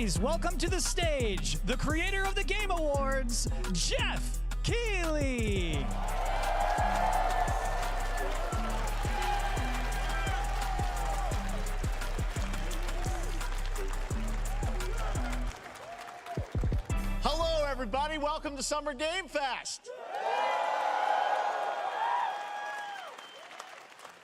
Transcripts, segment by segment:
Please welcome to the stage the creator of the Game Awards, Geoff Keighley. Hello, everybody. Welcome to Summer Game Fest.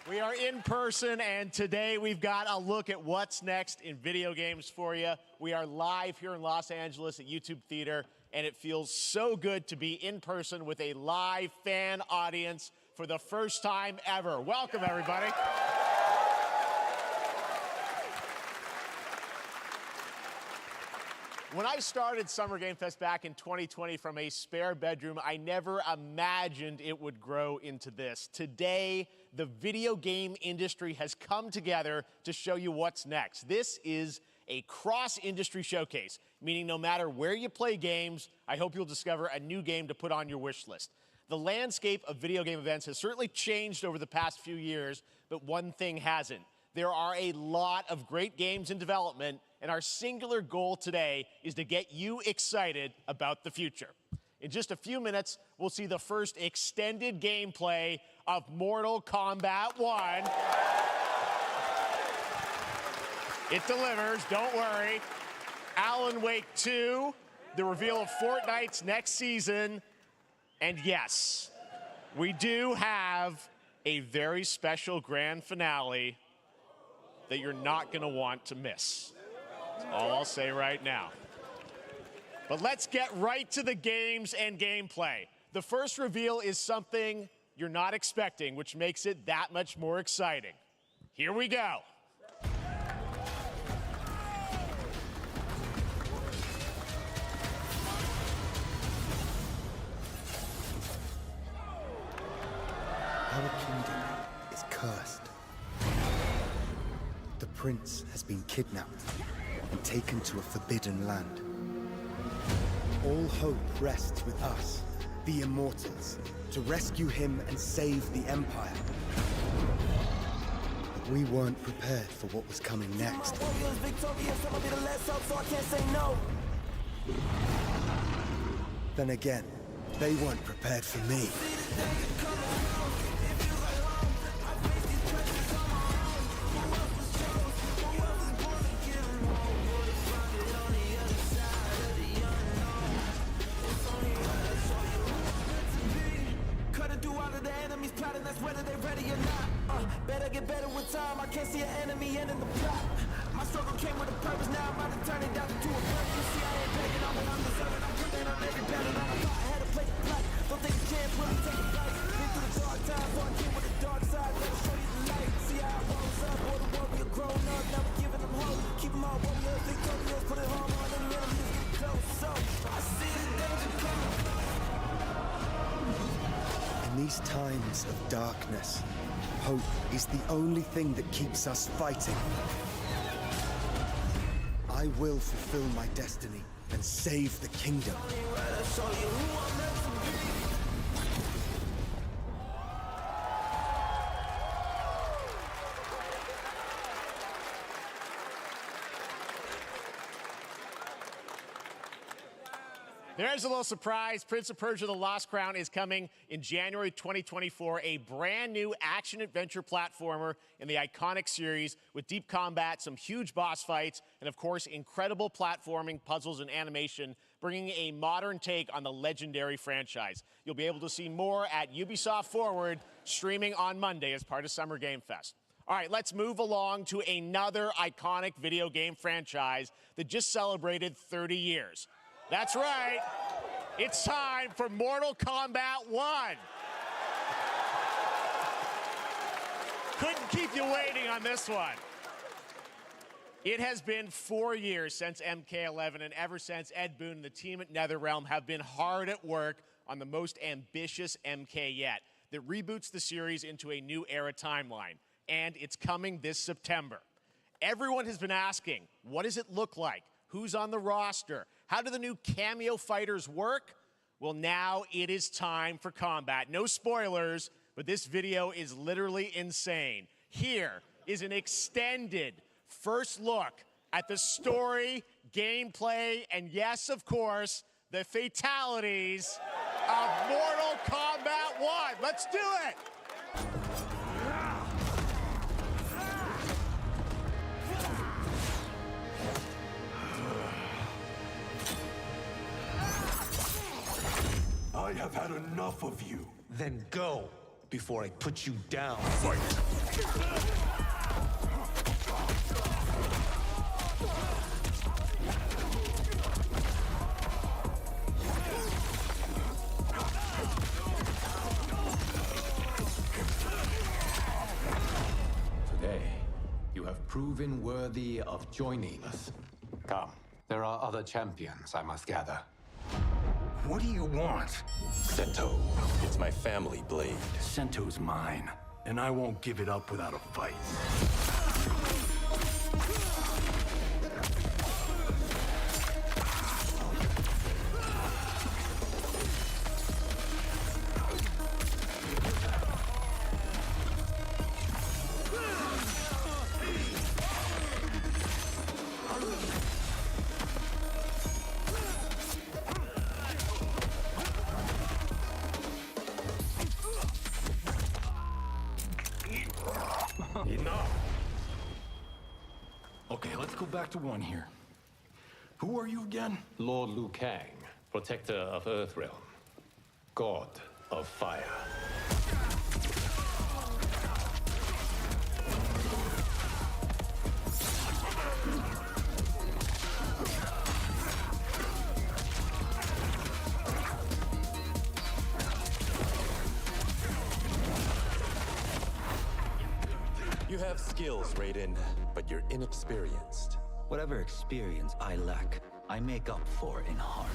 We are in person, and today we've got a look at what's next in video games for you. We are live here in Los Angeles at YouTube Theater, and it feels so good to be in person with a live fan audience for the first time ever. Welcome, everybody. When I started Summer Game Fest back in 2020 from a spare bedroom, I never imagined it would grow into this. Today, the video game industry has come together to show you what's next. This is a cross-industry showcase, meaning no matter where you play games, I hope you'll discover a new game to put on your wish list. The landscape of video game events has certainly changed over the past few years, but one thing hasn't. There are a lot of great games in development, and our singular goal today is to get you excited about the future. In just a few minutes, we'll see the first extended gameplay of Mortal Kombat 1. It delivers, don't worry. Alan Wake 2, the reveal of Fortnite's next season, and yes, we do have a very special grand finale that you're not going to want to miss. That's all I'll say right now. But let's get right to the games and gameplay. The first reveal is something you're not expecting, which makes it that much more exciting. Here we go. Our kingdom is cursed. The prince has been kidnapped and taken to a forbidden land. All hope rests with us, the Immortals, to rescue him and save the Empire. But we weren't prepared for what was coming next. Then again, they weren't prepared for me. Whether they ready or not, better get better with time. I can't see an enemy ending the plot. My struggle came with a purpose, now I'm about to turn it down to a burden. You see, I ain't begging on what I'm deserving. I'm putting on every battle. I thought I had to play the plot. Don't think a chance really take a flight. Been through the dark times, so I came with the dark side. Let me show you the light. See how I rose up, or the warrior grown up. Now we're giving them hope. Keep them all warriors, victorious. Put it home on them enemies, get close. So I see the danger coming. In these times of darkness, hope is the only thing that keeps us fighting. I will fulfill my destiny and save the kingdom. There's a little surprise. Prince of Persia: The Lost Crown is coming in January 2024, a brand new action-adventure platformer in the iconic series with deep combat, some huge boss fights, and of course, incredible platforming, puzzles, and animation, bringing a modern take on the legendary franchise. You'll be able to see more at Ubisoft Forward, streaming on Monday as part of Summer Game Fest. All right, let's move along to another iconic video game franchise that just celebrated 30 years. That's right. It's time for Mortal Kombat 1. Couldn't keep you waiting on this one. It has been 4 years since MK11, and ever since, Ed Boon and the team at NetherRealm have been hard at work on the most ambitious MK yet that reboots the series into a new era timeline. And it's coming this September. Everyone has been asking, what does it look like? Who's on the roster? How do the new cameo fighters work? Well, now it is time for combat. No spoilers, but this video is literally insane. Here is an extended first look at the story, gameplay, and yes, of course, the fatalities of Mortal Kombat 1. Let's do it! I have had enough of you. Then go, before I put you down. Fight! Today, you have proven worthy of joining us. Come, there are other champions I must gather. What do you want? Sento. It's my family blade. Sento's mine, and I won't give it up without a fight. Enough! Okay, let's go back to one here. Who are you again? Lord Liu Kang, protector of Earthrealm, god of fire. You have skills, Raiden, but you're inexperienced. Whatever experience I lack, I make up for in heart.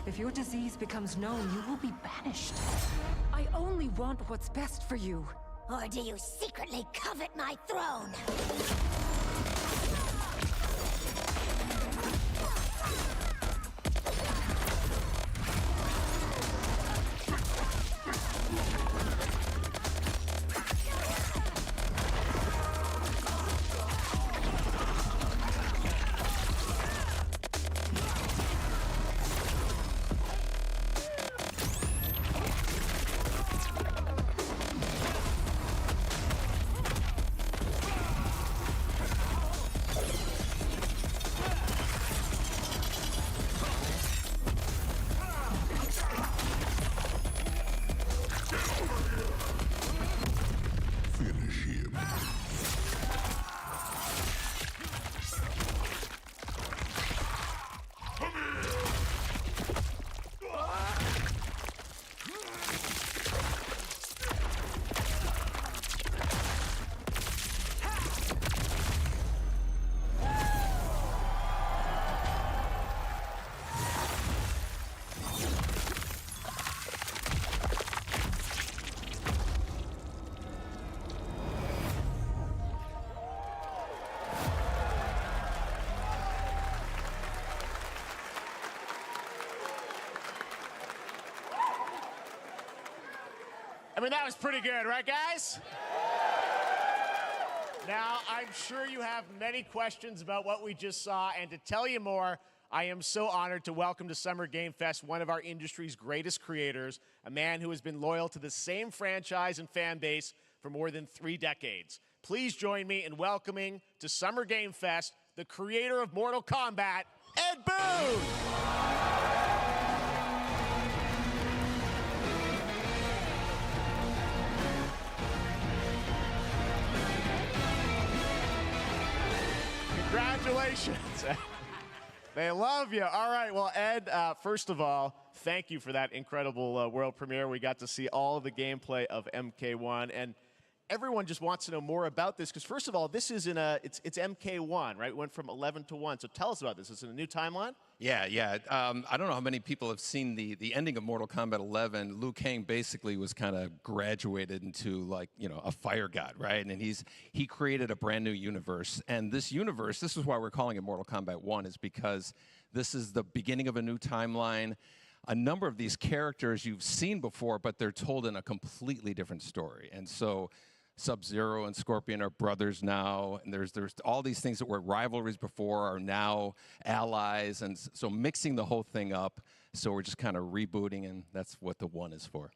If your disease becomes known, you will be banished. I only want what's best for you. Or do you secretly covet my throne? mean, that was pretty good, right, guys? Now, I'm sure you have many questions about what we just saw, and to tell you more, I am so honored to welcome to Summer Game Fest one of our industry's greatest creators, a man who has been loyal to the same franchise and fan base for more than 3 decades. Please join me in welcoming to Summer Game Fest the creator of Mortal Kombat, Ed Boon! Congratulations. They love you. All right, well, Ed, first of all, thank you for that incredible world premiere. We got to see all of the gameplay of MK1, and everyone just wants to know more about this, because first of all, this is it's MK1, right? It went from 11 to 1, so tell us about this. Is it a new timeline? Yeah. I don't know how many people have seen the ending of Mortal Kombat 11. Liu Kang basically was kind of graduated into, like, you know, a fire god, right? And he created a brand new universe. And this universe, this is why we're calling it Mortal Kombat 1, is because this is the beginning of a new timeline. A number of these characters you've seen before, but they're told in a completely different story. And so Sub-Zero and Scorpion are brothers now, and there's all these things that were rivalries before are now allies, and so mixing the whole thing up. So we're just kind of rebooting, and that's what the 1 is for.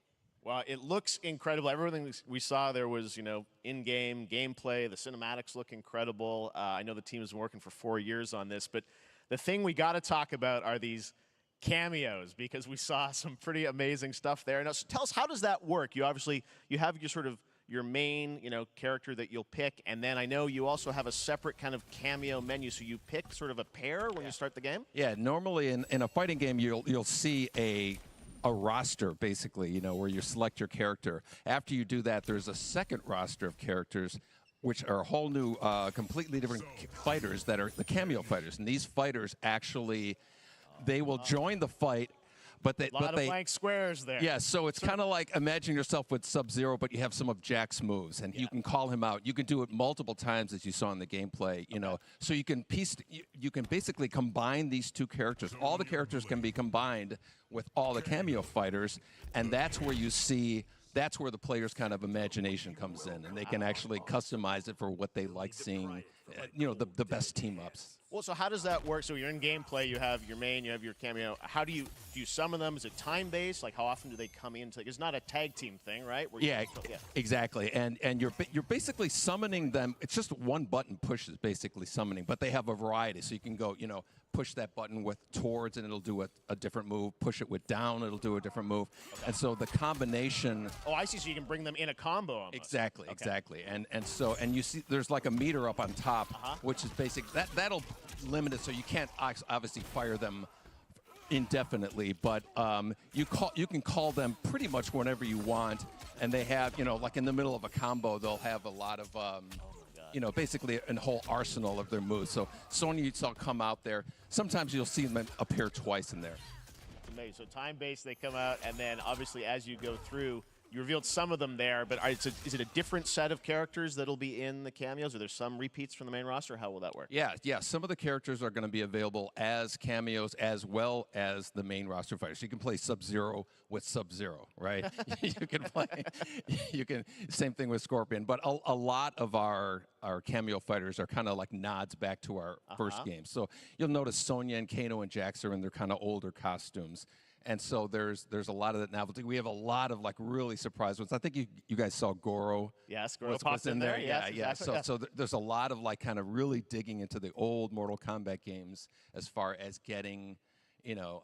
Well, it looks incredible. Everything we saw there was, you know, in-game gameplay. The cinematics look incredible. I know the team has been working for 4 years on this, but the thing we got to talk about are these cameos, because we saw some pretty amazing stuff there. Now, so tell us, how does that work? You have your sort of your main, you know, character that you'll pick, and then I know you also have a separate kind of cameo menu, so you pick sort of a pair when you start the game? Yeah, normally in a fighting game, you'll see a roster, basically, you know, where you select your character. After you do that, there's a second roster of characters, which are a whole new, completely different fighters that are the cameo fighters. And these fighters actually, they will join the fight. But a lot of blank squares there. Yeah, so it's kind of like, imagine yourself with Sub-Zero, but you have some of Jack's moves, and you can call him out. You can do it multiple times, as you saw in the gameplay. You know, so you can basically combine these two characters. All the characters can be combined with all the cameo fighters, and that's where you see. That's where the player's kind of imagination comes in, and they can actually customize it for what they like seeing. You know, the best team ups. Well, so how does that work? So you're in gameplay, you have your main, you have your cameo. How do you summon them? Is it time-based? Like, how often do they come in? It's not a tag team thing, right? Exactly. And you're basically summoning them. It's just one button push is basically summoning, but they have a variety. So you can go, you know, push that button with towards, and it'll do a different move. Push it with down, it'll do a different move. Okay. And so the combination. Oh, I see. So you can bring them in a combo almost. Exactly. And you see, there's like a meter up on top, which is basic. That'll limit it, so you can't obviously fire them indefinitely, but you can call them pretty much whenever you want, and they have, you know, like in the middle of a combo, they'll have a lot of you know, basically a whole arsenal of their moves. So Sonya, you saw come out there. Sometimes you'll see them appear twice in there. Amazing. So time-based, they come out, and then obviously as you go through, you revealed some of them there, but is it a different set of characters that'll be in the cameos? Are there some repeats from the main roster? How will that work? Yeah. Some of the characters are going to be available as cameos as well as the main roster fighters. You can play Sub-Zero with Sub-Zero, right? Same thing with Scorpion. But a lot of our cameo fighters are kind of like nods back to our first game. So you'll notice Sonya and Kano and Jax are in their kind of older costumes. And so there's a lot of that novelty. We have a lot of like really surprise ones. I think you guys saw Goro. Yes, Goro popped in there. Yeah. Exactly. So there's a lot of like kind of really digging into the old Mortal Kombat games as far as getting, you know,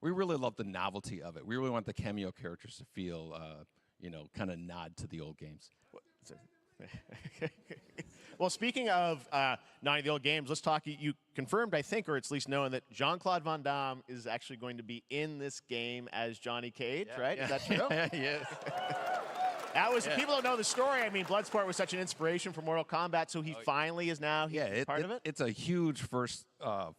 we really love the novelty of it. We really want the cameo characters to feel, you know, kind of nod to the old games. Well, speaking of none of the old games, let's talk. You confirmed, I think, or it's at least known, that Jean-Claude Van Damme is actually going to be in this game as Johnny Cage, right? Is that true? Yes. That was, people don't know the story. I mean, Bloodsport was such an inspiration for Mortal Kombat, so he finally is now part of it? It's a huge first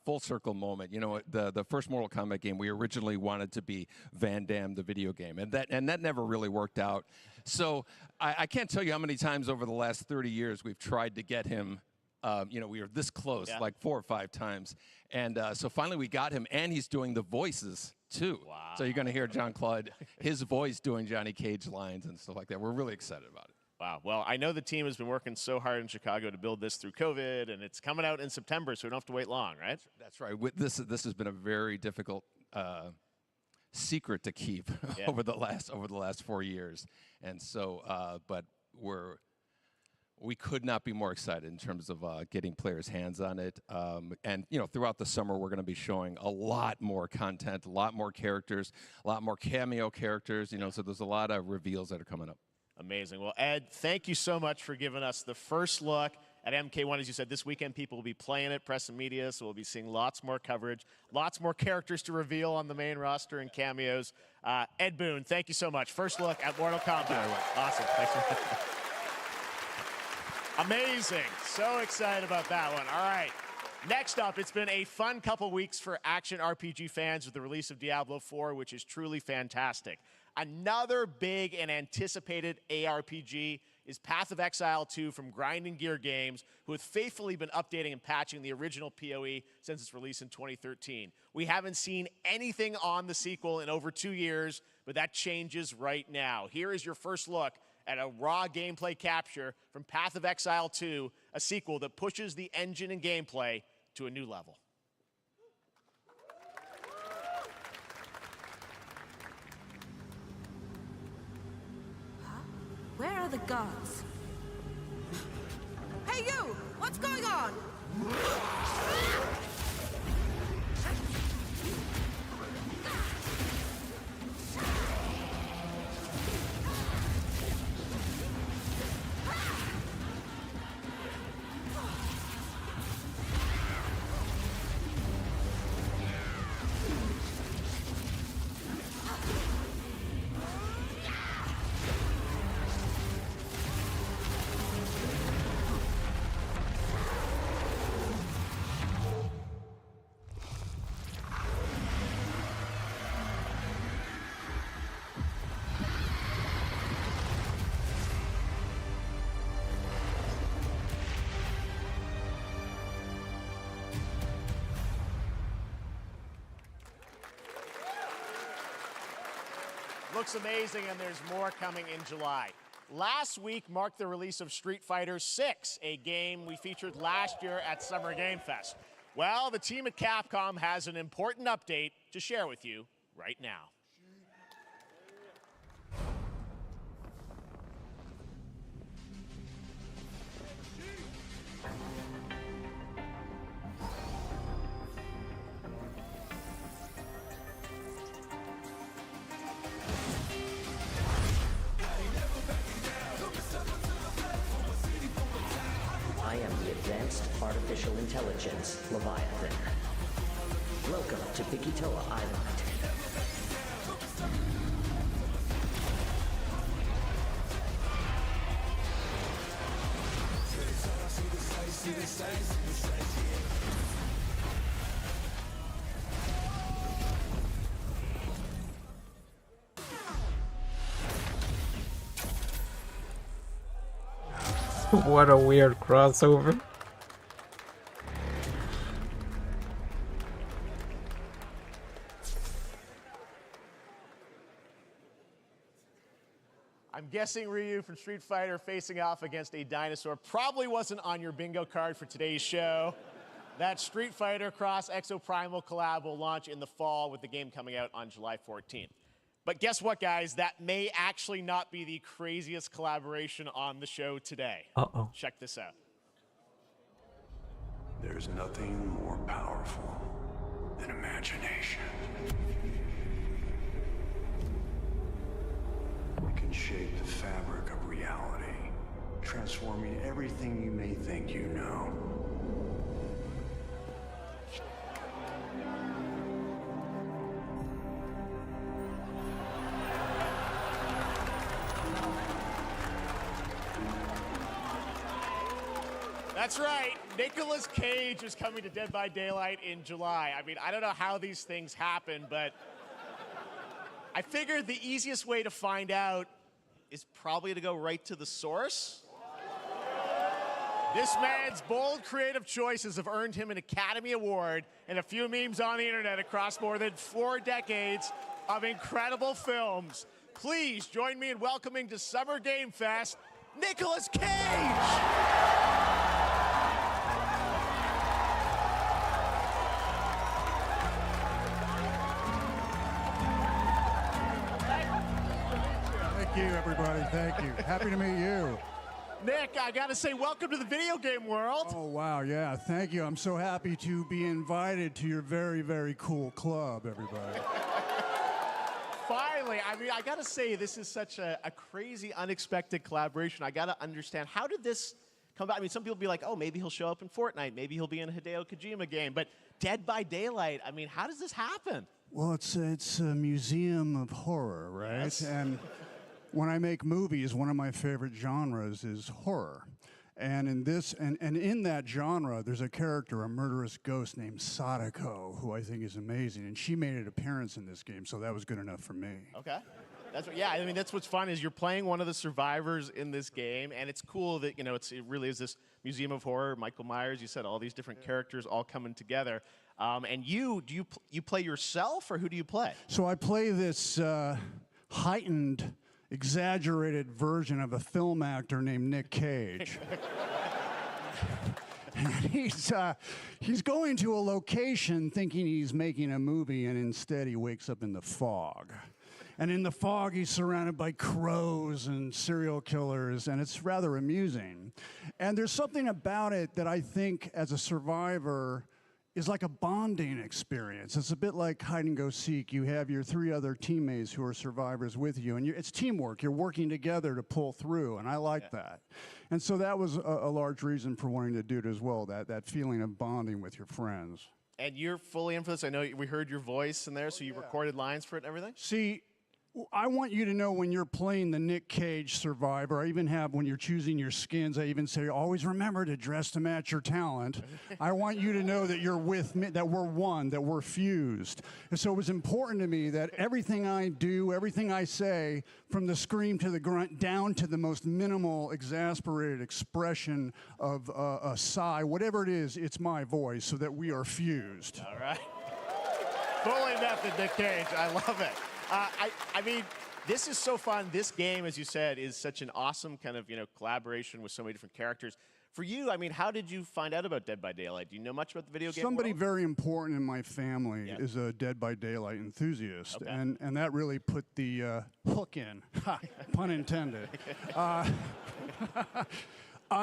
full circle moment. You know, the first Mortal Kombat game, we originally wanted to be Van Damme, the video game, and that never really worked out. So I can't tell you how many times over the last 30 years we've tried to get him We were this close, like 4 or 5 times. And so finally we got him, and he's doing the voices, too. Wow. So you're going to hear Jean-Claude, his voice doing Johnny Cage lines and stuff like that. We're really excited about it. Wow. Well, I know the team has been working so hard in Chicago to build this through COVID, and it's coming out in September, so we don't have to wait long, right? That's right. This has been a very difficult secret to keep over the last 4 years, and so but we could not be more excited in terms of getting players' hands on it. And throughout the summer, we're going to be showing a lot more content, a lot more characters, a lot more cameo characters. So there's a lot of reveals that are coming up. Amazing. Well, Ed, thank you so much for giving us the first look at MK1. As you said, this weekend people will be playing it, press and media, so we'll be seeing lots more coverage, lots more characters to reveal on the main roster and cameos. Ed Boon, thank you so much. First look at Mortal Kombat. Awesome. Thanks for Amazing. So excited about that one. All right. Next up, it's been a fun couple weeks for action RPG fans with the release of Diablo 4, which is truly fantastic. Another big and anticipated ARPG is Path of Exile 2 from Grinding Gear Games, who have faithfully been updating and patching the original PoE since its release in 2013. We haven't seen anything on the sequel in over 2 years, but that changes right now. Here is your first look at a raw gameplay capture from Path of Exile 2, a sequel that pushes the engine and gameplay to a new level. Where are the gods? Hey, you! What's going on? Looks amazing, and there's more coming in July. Last week marked the release of Street Fighter VI, a game we featured last year at Summer Game Fest. Well, the team at Capcom has an important update to share with you right now. I am the Advanced Artificial Intelligence, Leviathan. Welcome to Bikitoa Island. What a weird crossover. I'm guessing Ryu from Street Fighter facing off against a dinosaur probably wasn't on your bingo card for today's show. That Street Fighter Cross Exoprimal collab will launch in the fall, with the game coming out on July 14th. But guess what, guys? That may actually not be the craziest collaboration on the show today. Uh-oh. Check this out. There's nothing more powerful than imagination. It can shape the fabric of reality, transforming everything you may think you know. That's right. Nicolas Cage is coming to Dead by Daylight in July. I mean, I don't know how these things happen, but I figured the easiest way to find out is probably to go right to the source. This man's bold creative choices have earned him an Academy Award and a few memes on the internet across more than 4 decades of incredible films. Please join me in welcoming to Summer Game Fest, Nicolas Cage! Thank you, everybody. Thank you. Happy to meet you. Nick, I gotta say, welcome to the video game world. Oh, wow. Yeah, thank you. I'm so happy to be invited to your very, very cool club, everybody. Finally, I mean, I gotta say, this is such a crazy, unexpected collaboration. I gotta understand, how did this come about? I mean, some people be like, oh, maybe he'll show up in Fortnite. Maybe he'll be in a Hideo Kojima game. But Dead by Daylight, I mean, how does this happen? Well, it's a museum of horror, right? Yes. And when I make movies, one of my favorite genres is horror. And in this, and in that genre, there's a character, a murderous ghost named Sadako, who I think is amazing. And she made an appearance in this game, so that was good enough for me. Okay. That's what, yeah, I mean, that's what's fun is you're playing one of the survivors in this game, and it's cool that, you know, it really is this museum of horror. Michael Myers, you said all these different characters all coming together. And you play yourself, or who do you play? So I play this heightened, exaggerated version of a film actor named Nick Cage. And he's going to a location thinking he's making a movie, and instead he wakes up in the fog. And in the fog, he's surrounded by crows and serial killers, and it's rather amusing. And there's something about it that I think, as a survivor, is like a bonding experience. It's a bit like hide and go seek. You have your 3 other teammates who are survivors with you, and it's teamwork. You're working together to pull through, and I like that. And so that was a large reason for wanting to do it as well, that feeling of bonding with your friends. And you're fully in for this. I know we heard your voice in there, so you recorded lines for it and everything? See, I want you to know when you're playing the Nick Cage survivor, I even have, when you're choosing your skins, I even say, always remember to dress to match your talent. I want you to know that you're with me, that we're one, that we're fused. And so it was important to me that everything I do, everything I say, from the scream to the grunt, down to the most minimal, exasperated expression of a sigh, whatever it is, it's my voice, so that we are fused. All right. Fully method, Nick Cage. I love it. I mean, this is so fun. This game, as you said, is such an awesome kind of, collaboration with so many different characters. For you, I mean, how did you find out about Dead by Daylight? Do you know much about the video game Somebody world? very important in my family is a Dead by Daylight enthusiast, and that really put the hook in, pun intended.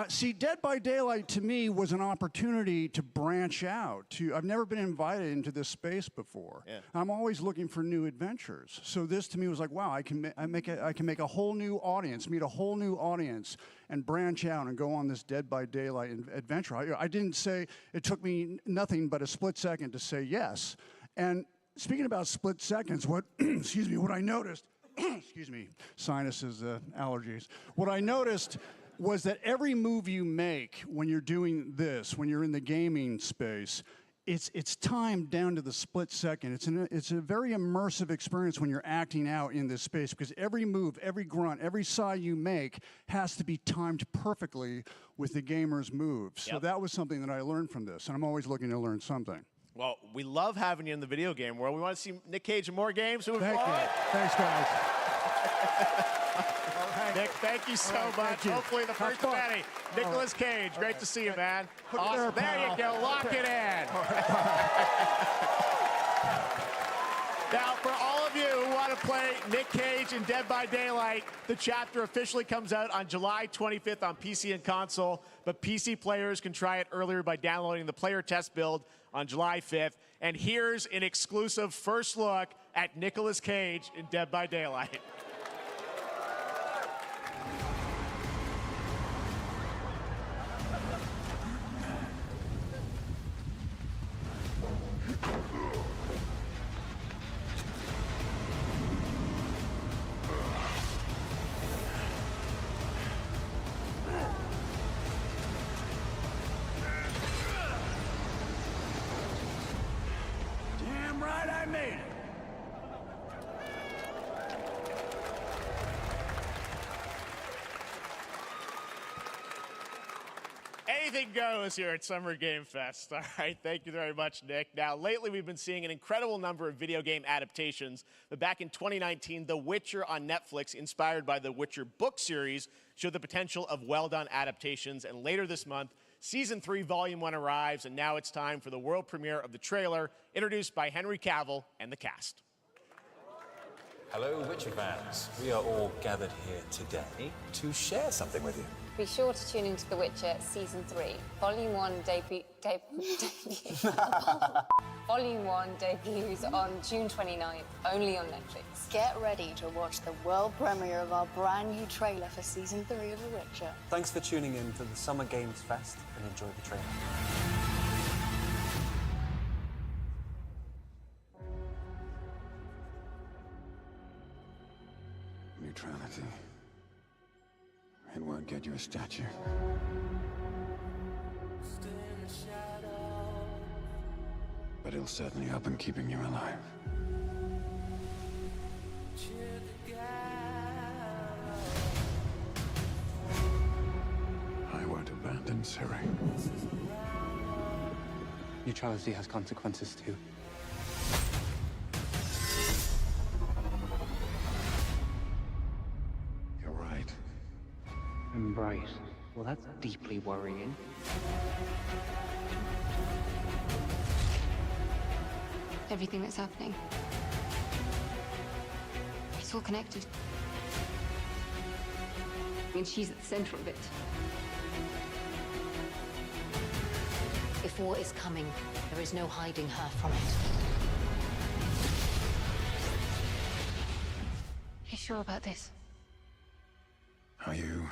See, Dead by Daylight to me was an opportunity to branch out. I've never been invited into this space before. Yeah. I'm always looking for new adventures. So this to me was like, wow, I can make a whole new audience, meet a whole new audience, and branch out and go on this Dead by Daylight adventure. I didn't say, it took me nothing but a split second to say yes. And speaking about split seconds, excuse me, what I noticed, excuse me, sinuses, allergies. What I noticed was that every move you make when you're doing this, when you're in the gaming space, it's timed down to the split second. It's a very immersive experience when you're acting out in this space, because every move, every grunt, every sigh you make has to be timed perfectly with the gamer's moves. So that was something that I learned from this, and I'm always looking to learn something. Well, we love having you in the video game world. We want to see Nick Cage in more games. Thank you. Thanks, guys. Nick, thank you so much. Hopefully the first of many. Nicolas Cage, great to see you, man. Awesome. There you go. Lock it in. Now, for all of you who want to play Nick Cage in Dead by Daylight, the chapter officially comes out on July 25th on PC and console, but PC players can try it earlier by downloading the player test build on July 5th. And here's an exclusive first look at Nicolas Cage in Dead by Daylight. Anything goes here at Summer Game Fest. All right, thank you very much, Nick. Now, lately we've been seeing an incredible number of video game adaptations, but back in 2019, The Witcher on Netflix, inspired by the Witcher book series, showed the potential of well-done adaptations, and later this month, Season 3, Volume 1 arrives, and now it's time for the world premiere of the trailer, introduced by Henry Cavill and the cast. Hello, Witcher fans. We are all gathered here today to share something with you. Be sure to tune into The Witcher Season 3. Volume 1 Volume 1 debuts on June 29th, only on Netflix. Get ready to watch the world premiere of our brand new trailer for Season 3 of The Witcher. Thanks for tuning in to the Summer Games Fest and enjoy the trailer. Neutrality. It won't get you a statue. But it'll certainly help in keeping you alive. I won't abandon Ciri. Neutrality has consequences too. You're right. Right. Well, that's deeply worrying. Everything that's happening. It's all connected. And she's at the center of it. If war is coming, there is no hiding her from it. You sure about this? Are you?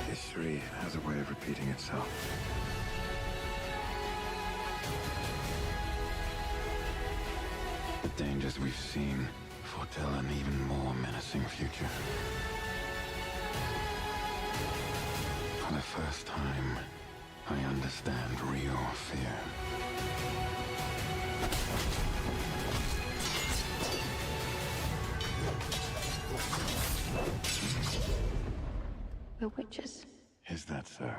History has a way of repeating itself. The dangers we've seen foretell an even more menacing future. For the first time, I understand real fear. We're witches. Is that so?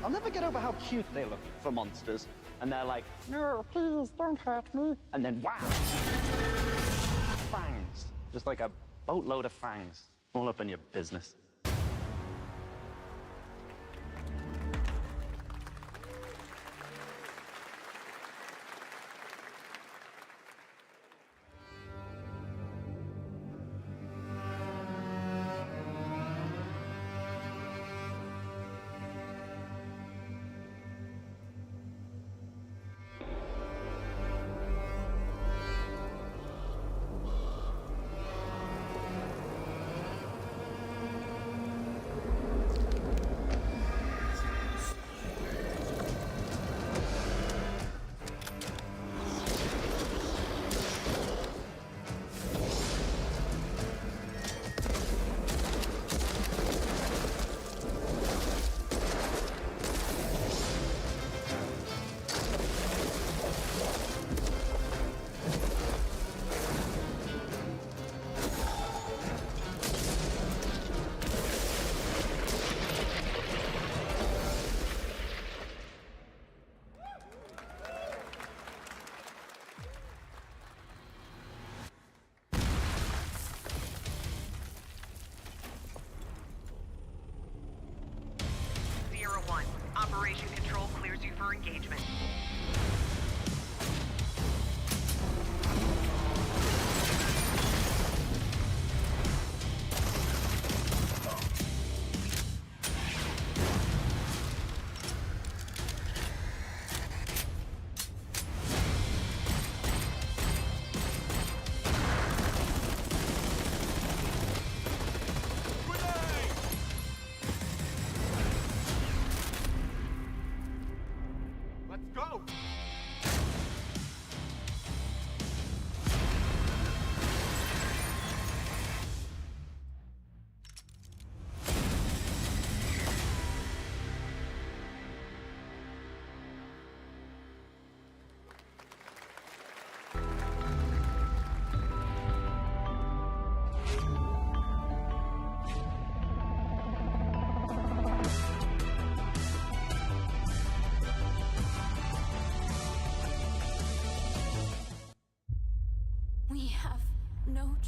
I'll never get over how cute they look for monsters. And they're like, no, please, don't hurt me. And then, wow! Fangs. Just like a boatload of fangs. All up in your business. Operation Control clears you for engagement.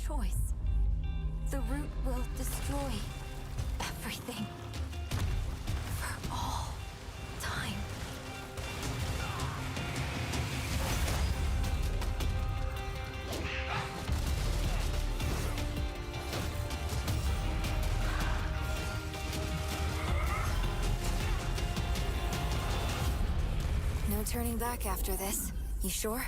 choice. The root will destroy everything. For all time. No turning back after this. You sure?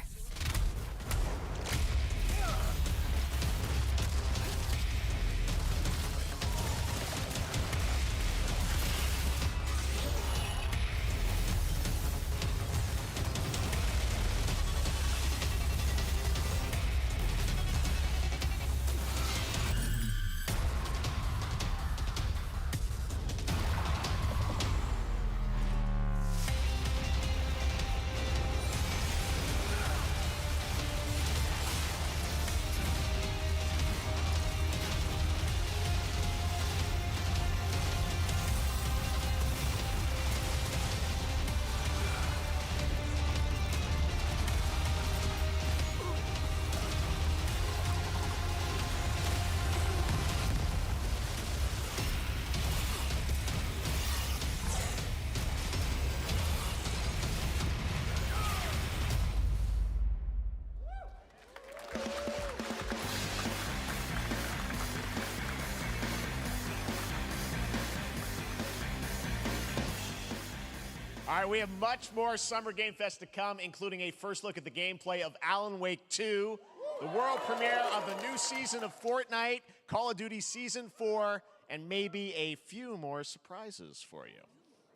All right, we have much more Summer Game Fest to come, including a first look at the gameplay of Alan Wake 2, the world premiere of the new season of Fortnite, Call of Duty Season 4, and maybe a few more surprises for you.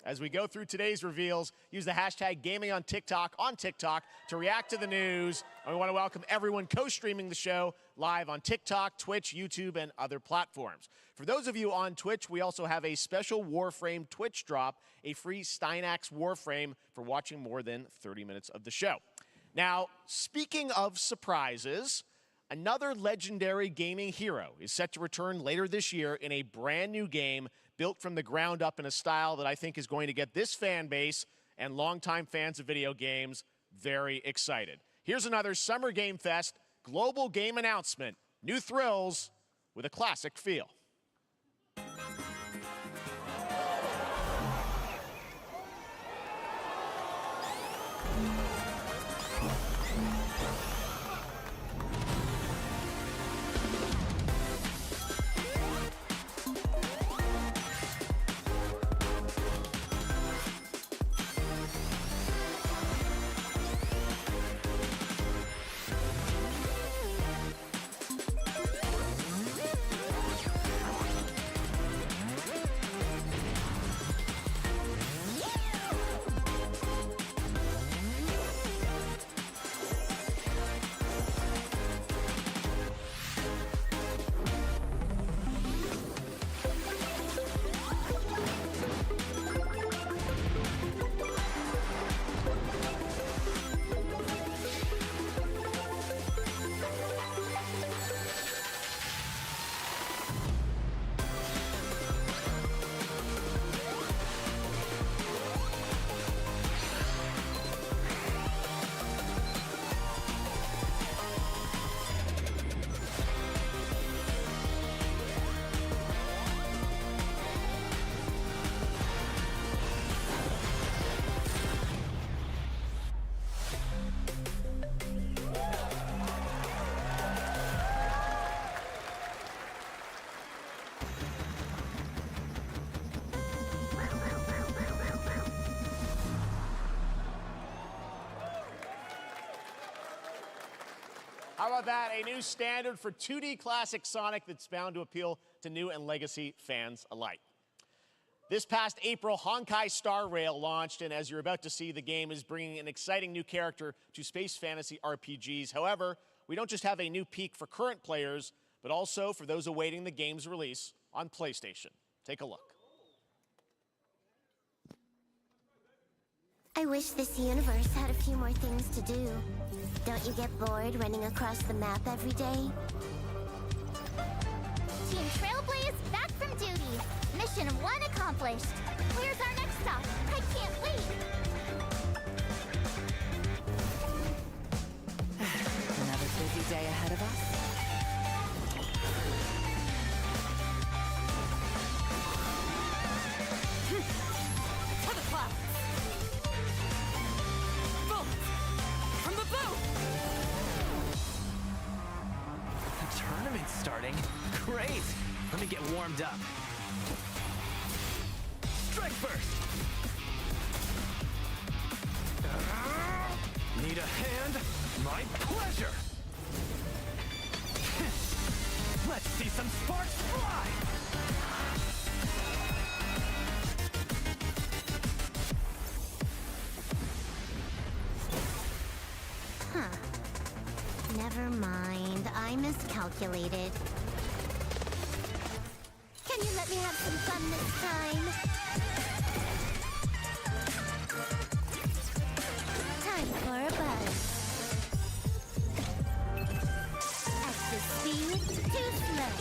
As we go through today's reveals, use the hashtag #GamingOnTikTok to react to the news. And we want to welcome everyone co-streaming the show live on TikTok, Twitch, YouTube, and other platforms. For those of you on Twitch, we also have a special Warframe Twitch drop, a free Stynax Warframe for watching more than 30 minutes of the show. Now, speaking of surprises, another legendary gaming hero is set to return later this year in a brand new game built from the ground up in a style that I think is going to get this fan base and longtime fans of video games very excited. Here's another Summer Game Fest global game announcement. New thrills with a classic feel. How about that? A new standard for 2D classic Sonic that's bound to appeal to new and legacy fans alike. This past April, Honkai Star Rail launched, and as you're about to see, the game is bringing an exciting new character to space fantasy RPGs. However, we don't just have a new peak for current players, but also for those awaiting the game's release on PlayStation. Take a look. I wish this universe had a few more things to do. Don't you get bored running across the map every day? Team Trailblaze back from duty. Mission 1 accomplished. Where's our next stop? I can't wait. Another busy day ahead of us. warmed up. Strike first! Need a hand? My pleasure! Let's see some sparks fly! Huh. Never mind. I miscalculated. Can you let me have some fun this time? Time for a buzz. Excess speed, too slow.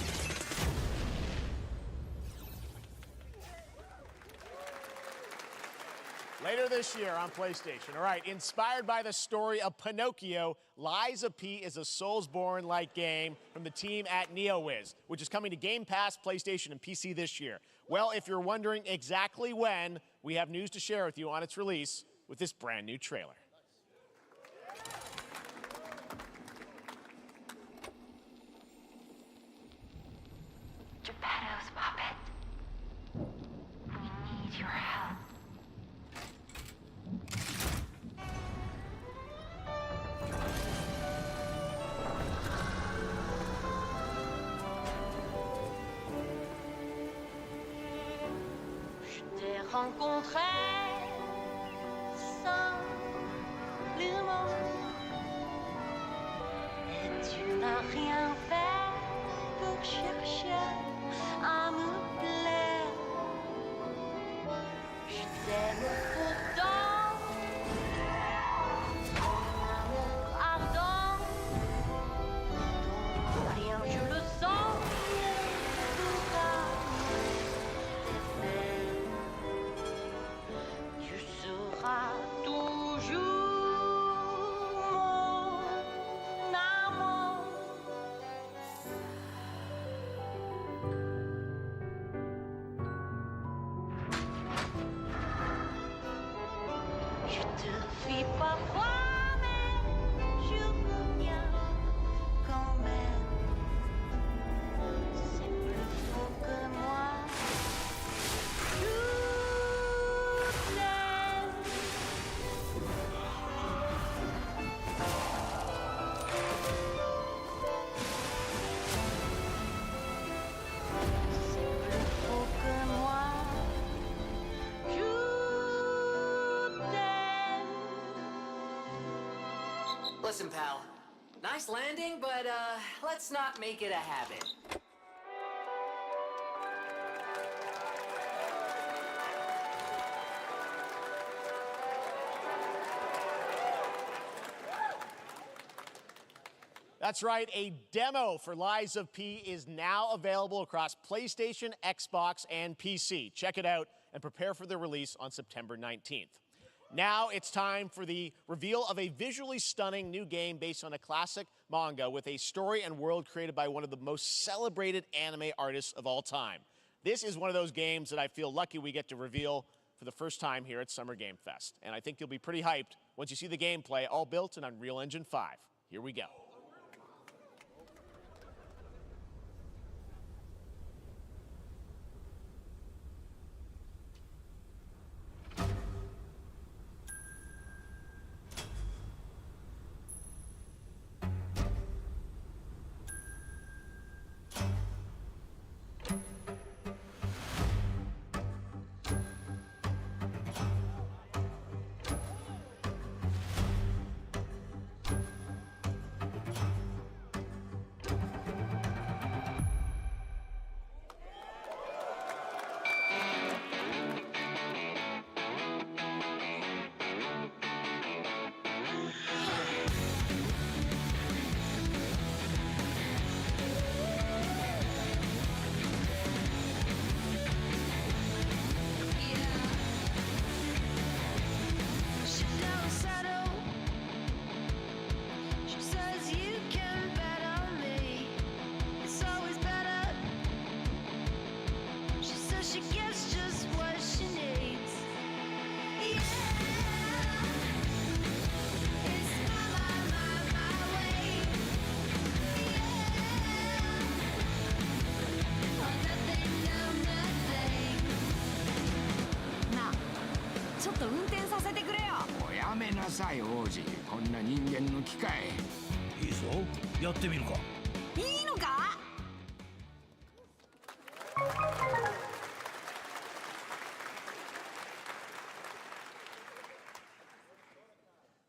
Later this year on PlayStation. All right, inspired by the story of Pinocchio, Lies of P is a Soulsborne-like game from the team at NeoWiz, which is coming to Game Pass, PlayStation, and PC this year. Well, if you're wondering exactly when, we have news to share with you on its release with this brand new trailer. Geppetto's puppet. We need your help. Je t'ai rencontré simplement et tu n'as rien fait pour chercher à me plaire. Je t'aime pourtant, ton amour ardent, ton rien je le sens, pourra t'aimer. Tu seras toujours mon amour. Je te fuis parfois, mais je reviens quand même. C'est plus fort que moi. Je t'aime. C'est plus fort que moi. Je t'aime. Listen, pal. Nice landing, but let's not make it a habit. That's right, a demo for Lies of P is now available across PlayStation, Xbox, and PC. Check it out and prepare for the release on September 19th. Now it's time for the reveal of a visually stunning new game based on a classic manga with a story and world created by one of the most celebrated anime artists of all time. This is one of those games that I feel lucky we get to reveal for the first time here at Summer Game Fest. And I think you'll be pretty hyped once you see the gameplay, all built in Unreal Engine 5. Here we go. なさい王子、こんな人間の機械。いいぞ、やってみるか。いいのか？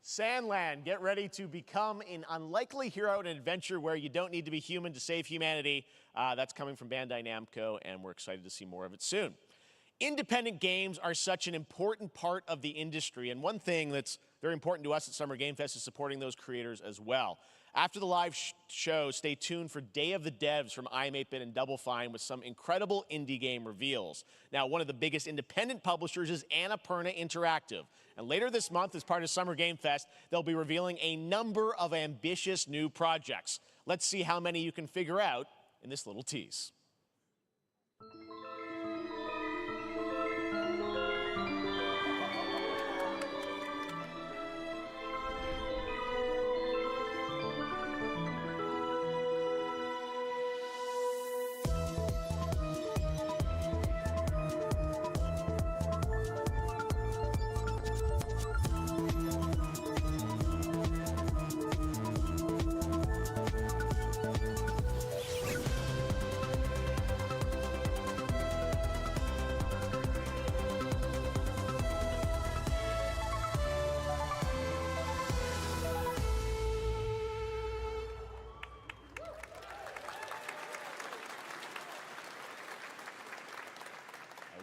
Sandland, get ready to become an unlikely hero in an adventure where you don't need to be human to save humanity. That's coming from Bandai Namco, and we're excited to see more of it soon. Independent games are such an important part of the industry, and one thing that's very important to us at Summer Game Fest is supporting those creators as well. After the live show, stay tuned for Day of the Devs from iam8bit and Double Fine with some incredible indie game reveals. Now, one of the biggest independent publishers is Annapurna Interactive. And later this month, as part of Summer Game Fest, they'll be revealing a number of ambitious new projects. Let's see how many you can figure out in this little tease.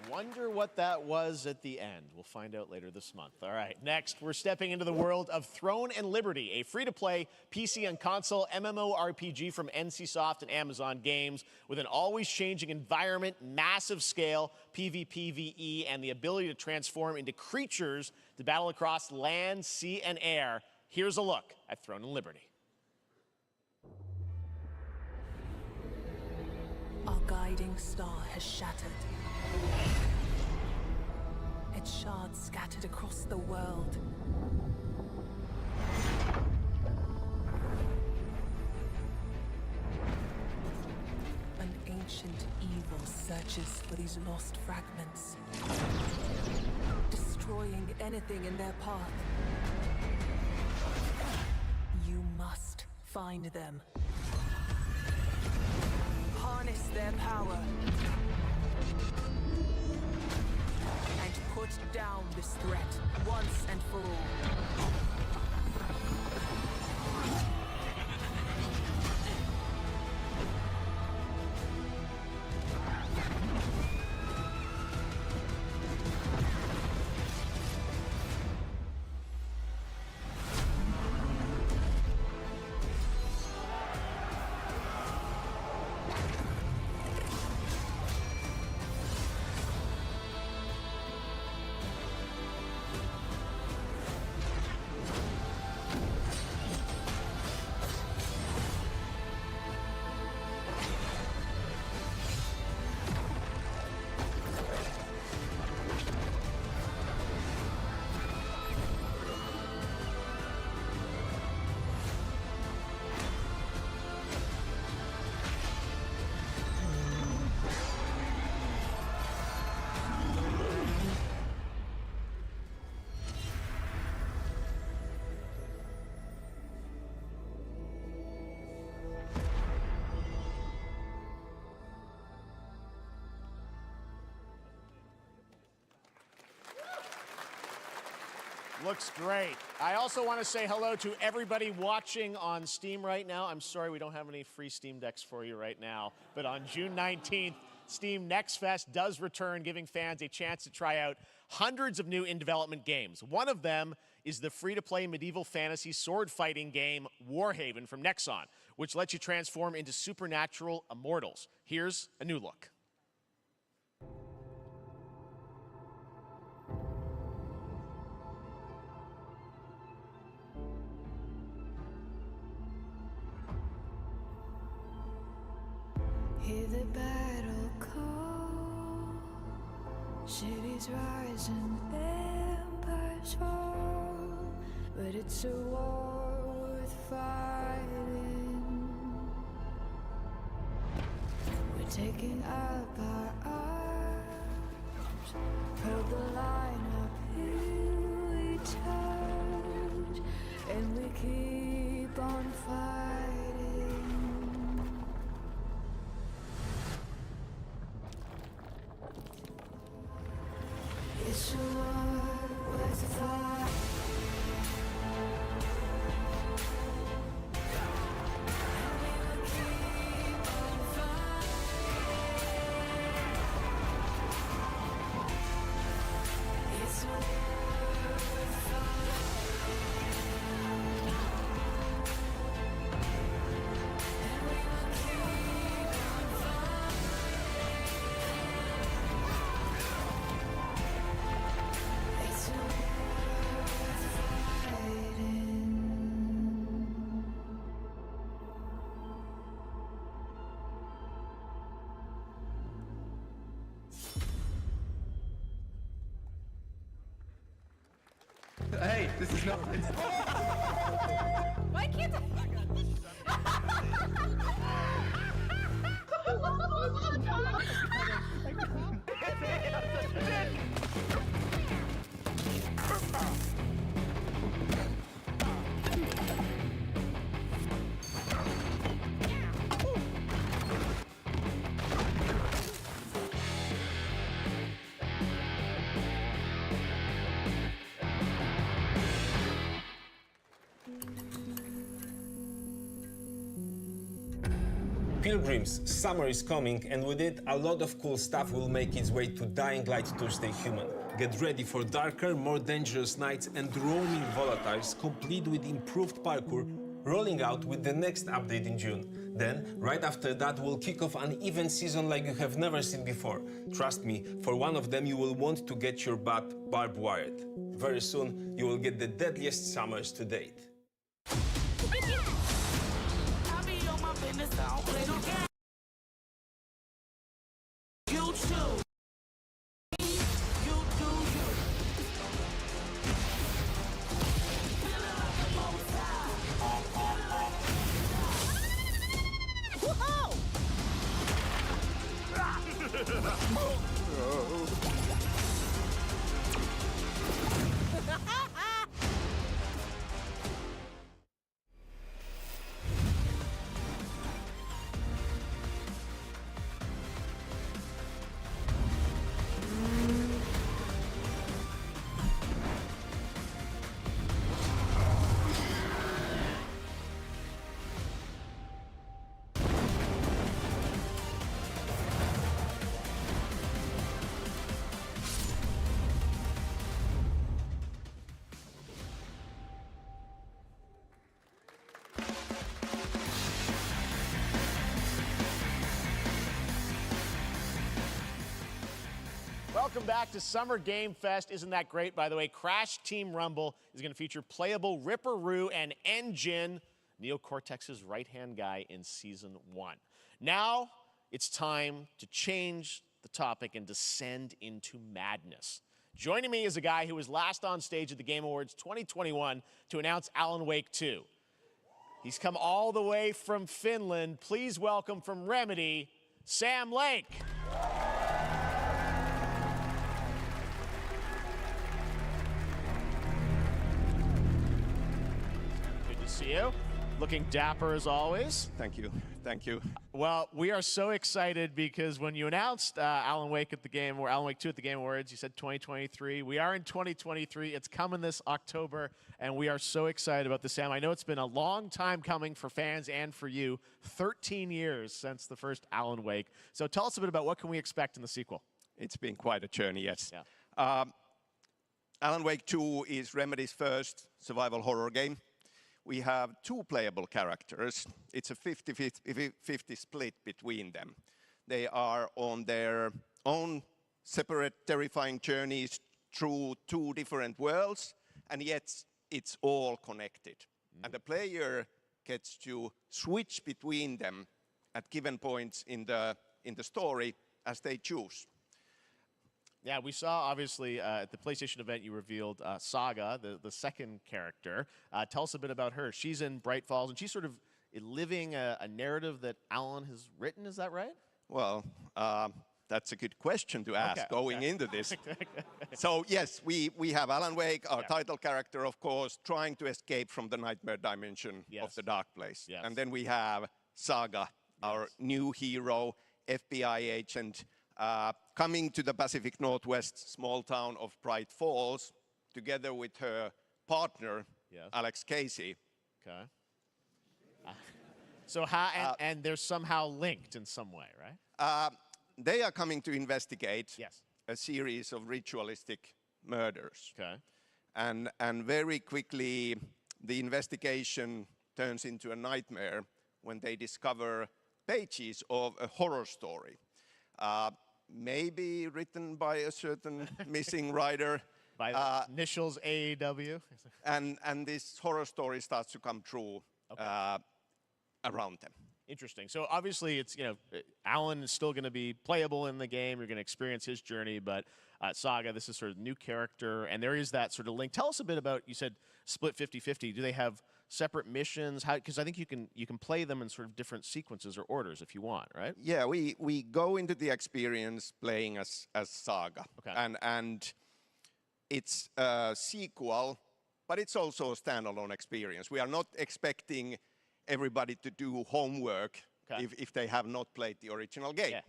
Wonder what that was at the end. We'll find out later this month. All right, next, we're stepping into the world of Throne and Liberty, a free-to-play PC and console MMORPG from NCSoft and Amazon Games with an always-changing environment, massive scale, PvPvE, and the ability to transform into creatures to battle across land, sea, and air. Here's a look at Throne and Liberty. Our guiding star has shattered. Its shards scattered across the world. An ancient evil searches for these lost fragments, destroying anything in their path. You must find them. Harness their power. And put down this threat once and for all. Looks great. I also want to say hello to everybody watching on Steam right now. I'm sorry we don't have any free Steam Decks for you right now, but on June 19th, Steam Next Fest does return, giving fans a chance to try out hundreds of new in-development games. One of them is the free-to-play medieval fantasy sword-fighting game Warhaven from Nexon, which lets you transform into supernatural immortals. Here's a new look. Hear the battle call, cities rise and empires fall, but it's a war worth fighting. We're taking up our arms, held the line up, here we turn. It's a war worth the fight. Hey, this is not. Why can't Pilgrims, summer is coming, and with it, a lot of cool stuff will make its way to Dying Light Tuesday Human. Get ready for darker, more dangerous nights and roaming volatiles, complete with improved parkour, rolling out with the next update in June. Then, right after that, we'll kick off an event season like you have never seen before. Trust me, for one of them, you will want to get your butt barbed wired. Very soon, you will get the deadliest summers to date. You choose. You do you. Welcome back to Summer Game Fest. Isn't that great? By the way, Crash Team Rumble is going to feature playable Ripper Roo and N. Gin, Neo Cortex's right-hand guy in Season 1. Now, it's time to change the topic and descend into madness. Joining me is a guy who was last on stage at the Game Awards 2021 to announce Alan Wake 2. He's come all the way from Finland. Please welcome from Remedy, Sam Lake. See you. Looking dapper as always. Thank you. Thank you. Well, we are so excited because when you announced Alan Wake 2 at the Game Awards, you said 2023. We are in 2023. It's coming this October, and we are so excited about this, Sam. I know it's been a long time coming for fans and for you. 13 years since the first Alan Wake. So tell us a bit about what can we expect in the sequel. It's been quite a journey, yes. Yeah. Alan Wake 2 is Remedy's first survival horror game. We have two playable characters. It's a 50-50 split between them. They are on their own separate terrifying journeys through two different worlds, and yet it's all connected. And the player gets to switch between them at given points in the story as they choose. Yeah, we saw, obviously, at the PlayStation event, you revealed Saga, the second character. Tell us a bit about her. She's in Bright Falls, and she's sort of living a narrative that Alan has written. Is that right? Well, that's a good question to ask going into this. So, yes, we have Alan Wake, our title character, of course, trying to escape from the nightmare dimension of the Dark Place. Yes. And then we have Saga, our new hero, FBI agent, coming to the Pacific Northwest small town of Bright Falls, together with her partner, Alex Casey. Okay. So how, and they're somehow linked in some way, right? They are coming to investigate Yes. a series of ritualistic murders. Okay. And very quickly, the investigation turns into a nightmare when they discover pages of a horror story. Maybe written by a certain missing writer. By the initials AEW. And this horror story starts to come true around them. Interesting. So obviously, it's, you know, Alan is still going to be playable in the game. You're going to experience his journey, but Saga, this is sort of new character, and there is that sort of link. Tell us a bit about, you said split 50-50. Do they have separate missions? How? Because I think you can play them in sort of different sequences or orders if you want, right? Yeah, we go into the experience playing as Saga. Okay. And it's a sequel, but it's also a standalone experience. We are not expecting everybody to do homework if they have not played the original game.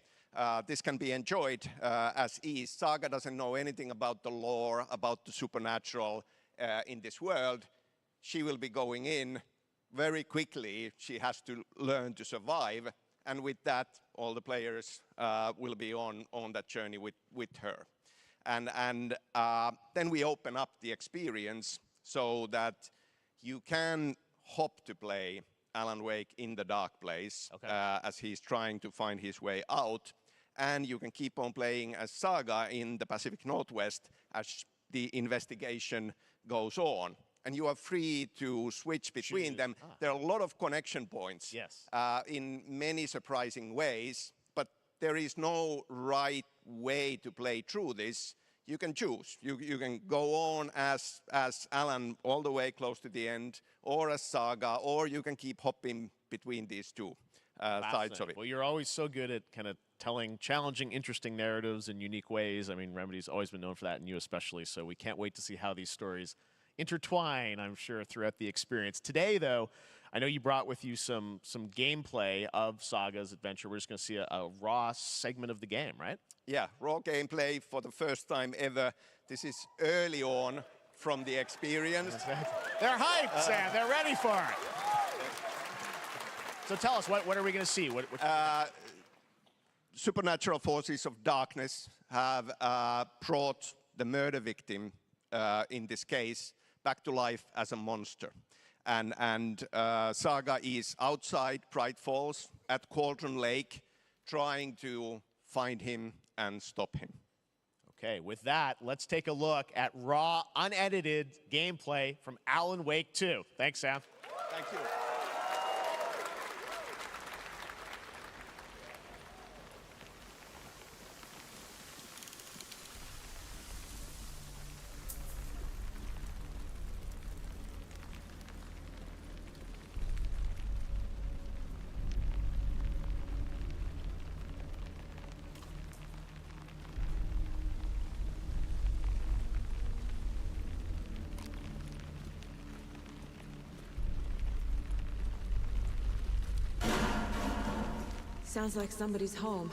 This can be enjoyed as is. Saga doesn't know anything about the lore, about the supernatural in this world. She will be going in very quickly. She has to learn to survive. And with that, all the players will be on that journey with her. And then we open up the experience so that you can hop to play Alan Wake in the dark place as he's trying to find his way out. And you can keep on playing as Saga in the Pacific Northwest as the investigation goes on. And you are free to switch between them. There are a lot of connection points in many surprising ways, but there is no right way to play through this. You can choose. You can go on as Alan all the way close to the end, or as Saga, or you can keep hopping between these two sides of it. Well, you're always so good at kind of telling challenging, interesting narratives in unique ways. I mean, Remedy's always been known for that, and you especially, so we can't wait to see how these stories intertwine, I'm sure, throughout the experience. Today, though, I know you brought with you some gameplay of Saga's adventure. We're just going to see a raw segment of the game, right? Yeah, raw gameplay for the first time ever. This is early on from the experience. They're hyped, Sam. They're ready for it. So tell us, what are we going to see? Supernatural forces of darkness have brought the murder victim, in this case, back to life as a monster. And Saga is outside Bright Falls at Cauldron Lake, trying to find him and stop him. Okay, with that, let's take a look at raw, unedited gameplay from Alan Wake 2. Thanks, Sam. Thank you. Sounds like somebody's home.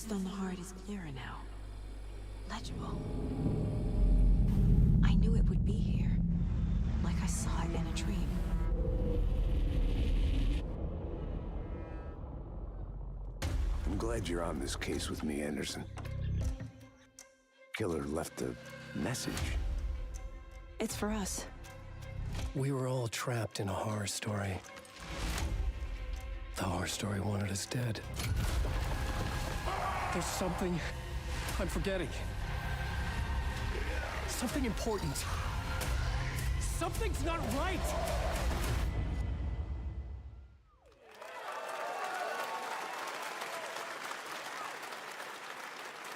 text on the heart is clearer now. Legible. I knew it would be here, like I saw it in a dream. I'm glad you're on this case with me, Anderson. Killer left a message. It's for us. We were all trapped in a horror story. The horror story wanted us dead. There's something I'm forgetting. Something important. Something's not right!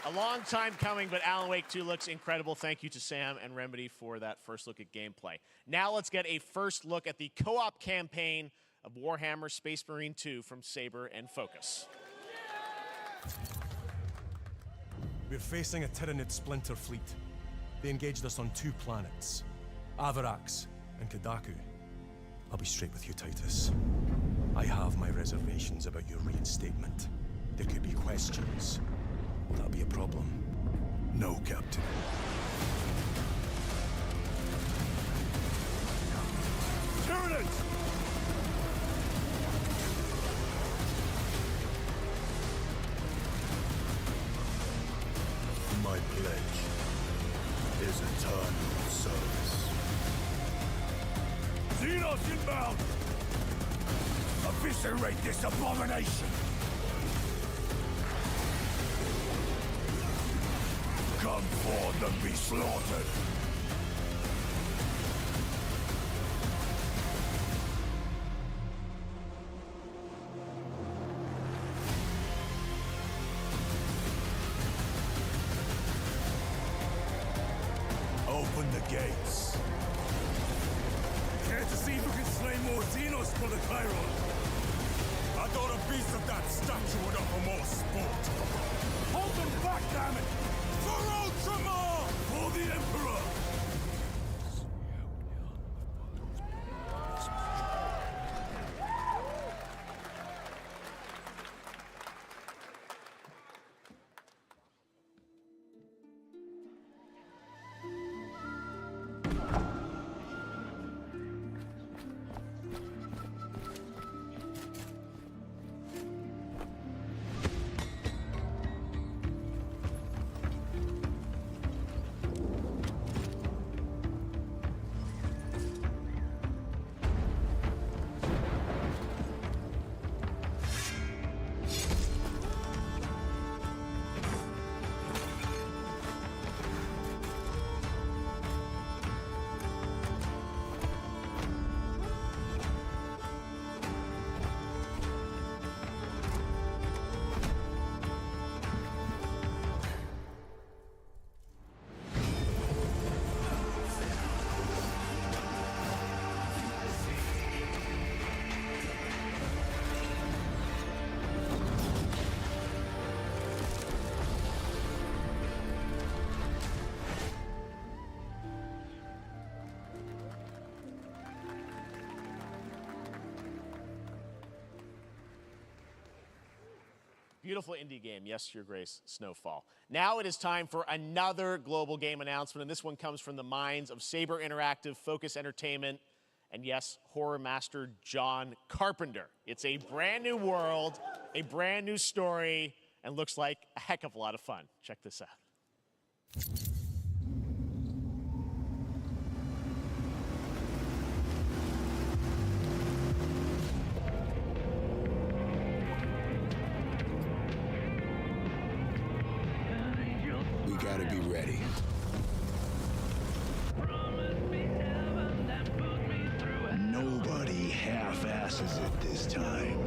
A long time coming, but Alan Wake 2 looks incredible. Thank you to Sam and Remedy for that first look at gameplay. Now let's get a first look at the co-op campaign of Warhammer Space Marine 2 from Saber and Focus. We're facing a Tyranid splinter fleet. They engaged us on 2 planets, Avarax and Kadaku. I'll be straight with you, Titus. I have my reservations about your reinstatement. There could be questions. Will that be a problem? No, Captain. Tyranids! My pledge is eternal service. Xenos inbound! Eviscerate this abomination! Come forth and be slaughtered! Open the gates. Care to see if we can slay more Xenos for the Chiron? I thought a piece of that statue would offer more sport. Hold them back, damn it! For Ultramar! For the Emperor! Beautiful indie game, yes, Your Grace, Snowfall. Now it is time for another global game announcement, and this one comes from the minds of Saber Interactive, Focus Entertainment, and yes, horror master John Carpenter. It's a brand new world, a brand new story, and looks like a heck of a lot of fun. Check this out. We gotta be ready. Nobody half-asses it this time.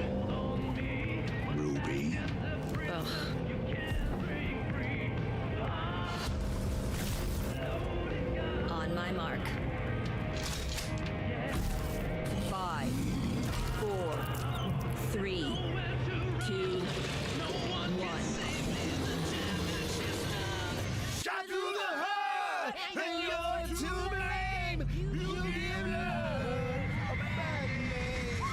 Ruby. Ugh. On my mark. 5, 4, 3, 2, 1. Shot through the heart, and you're to blame. You give love a bad name.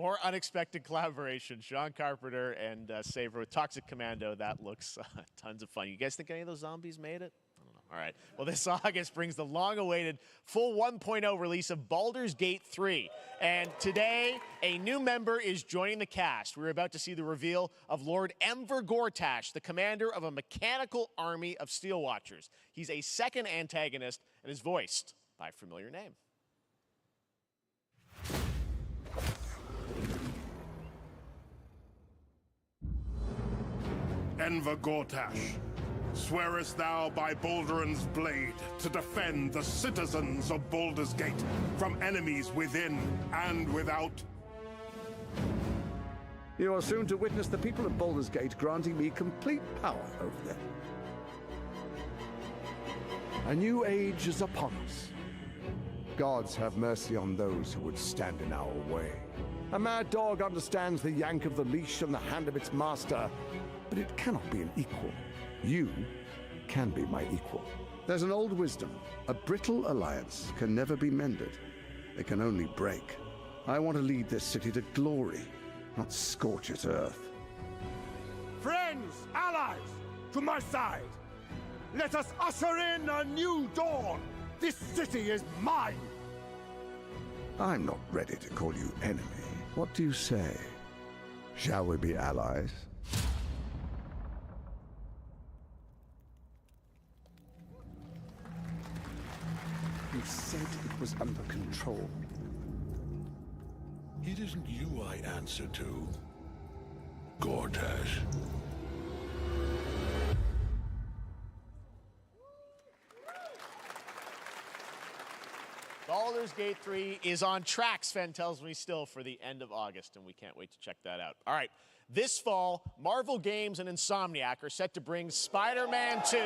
more unexpected collaboration. Sean Carpenter and Saber with Toxic Commando. That looks tons of fun. You guys think any of those zombies made it? I don't know. All right. Well, this August brings the long-awaited full 1.0 release of Baldur's Gate 3. And today, a new member is joining the cast. We're about to see the reveal of Lord Enver Gortash, the commander of a mechanical army of Steel Watchers. He's a second antagonist and is voiced by a familiar name. Enver Gortash, swearest thou by Balduran's blade to defend the citizens of Baldur's Gate from enemies within and without? You are soon to witness the people of Baldur's Gate granting me complete power over them. A new age is upon us. Gods have mercy on those who would stand in our way. A mad dog understands the yank of the leash and the hand of its master, but it cannot be an equal. You can be my equal. There's an old wisdom. A brittle alliance can never be mended. It can only break. I want to lead this city to glory, not scorch its earth. Friends, allies, to my side. Let us usher in a new dawn. This city is mine. I'm not ready to call you enemy. What do you say? Shall we be allies? He said it was under control. It isn't you I answer to, Gortash. Baldur's Gate 3 is on track, Sven tells me, still for the end of August, and we can't wait to check that out. All right, this fall, Marvel Games and Insomniac are set to bring Spider-Man 2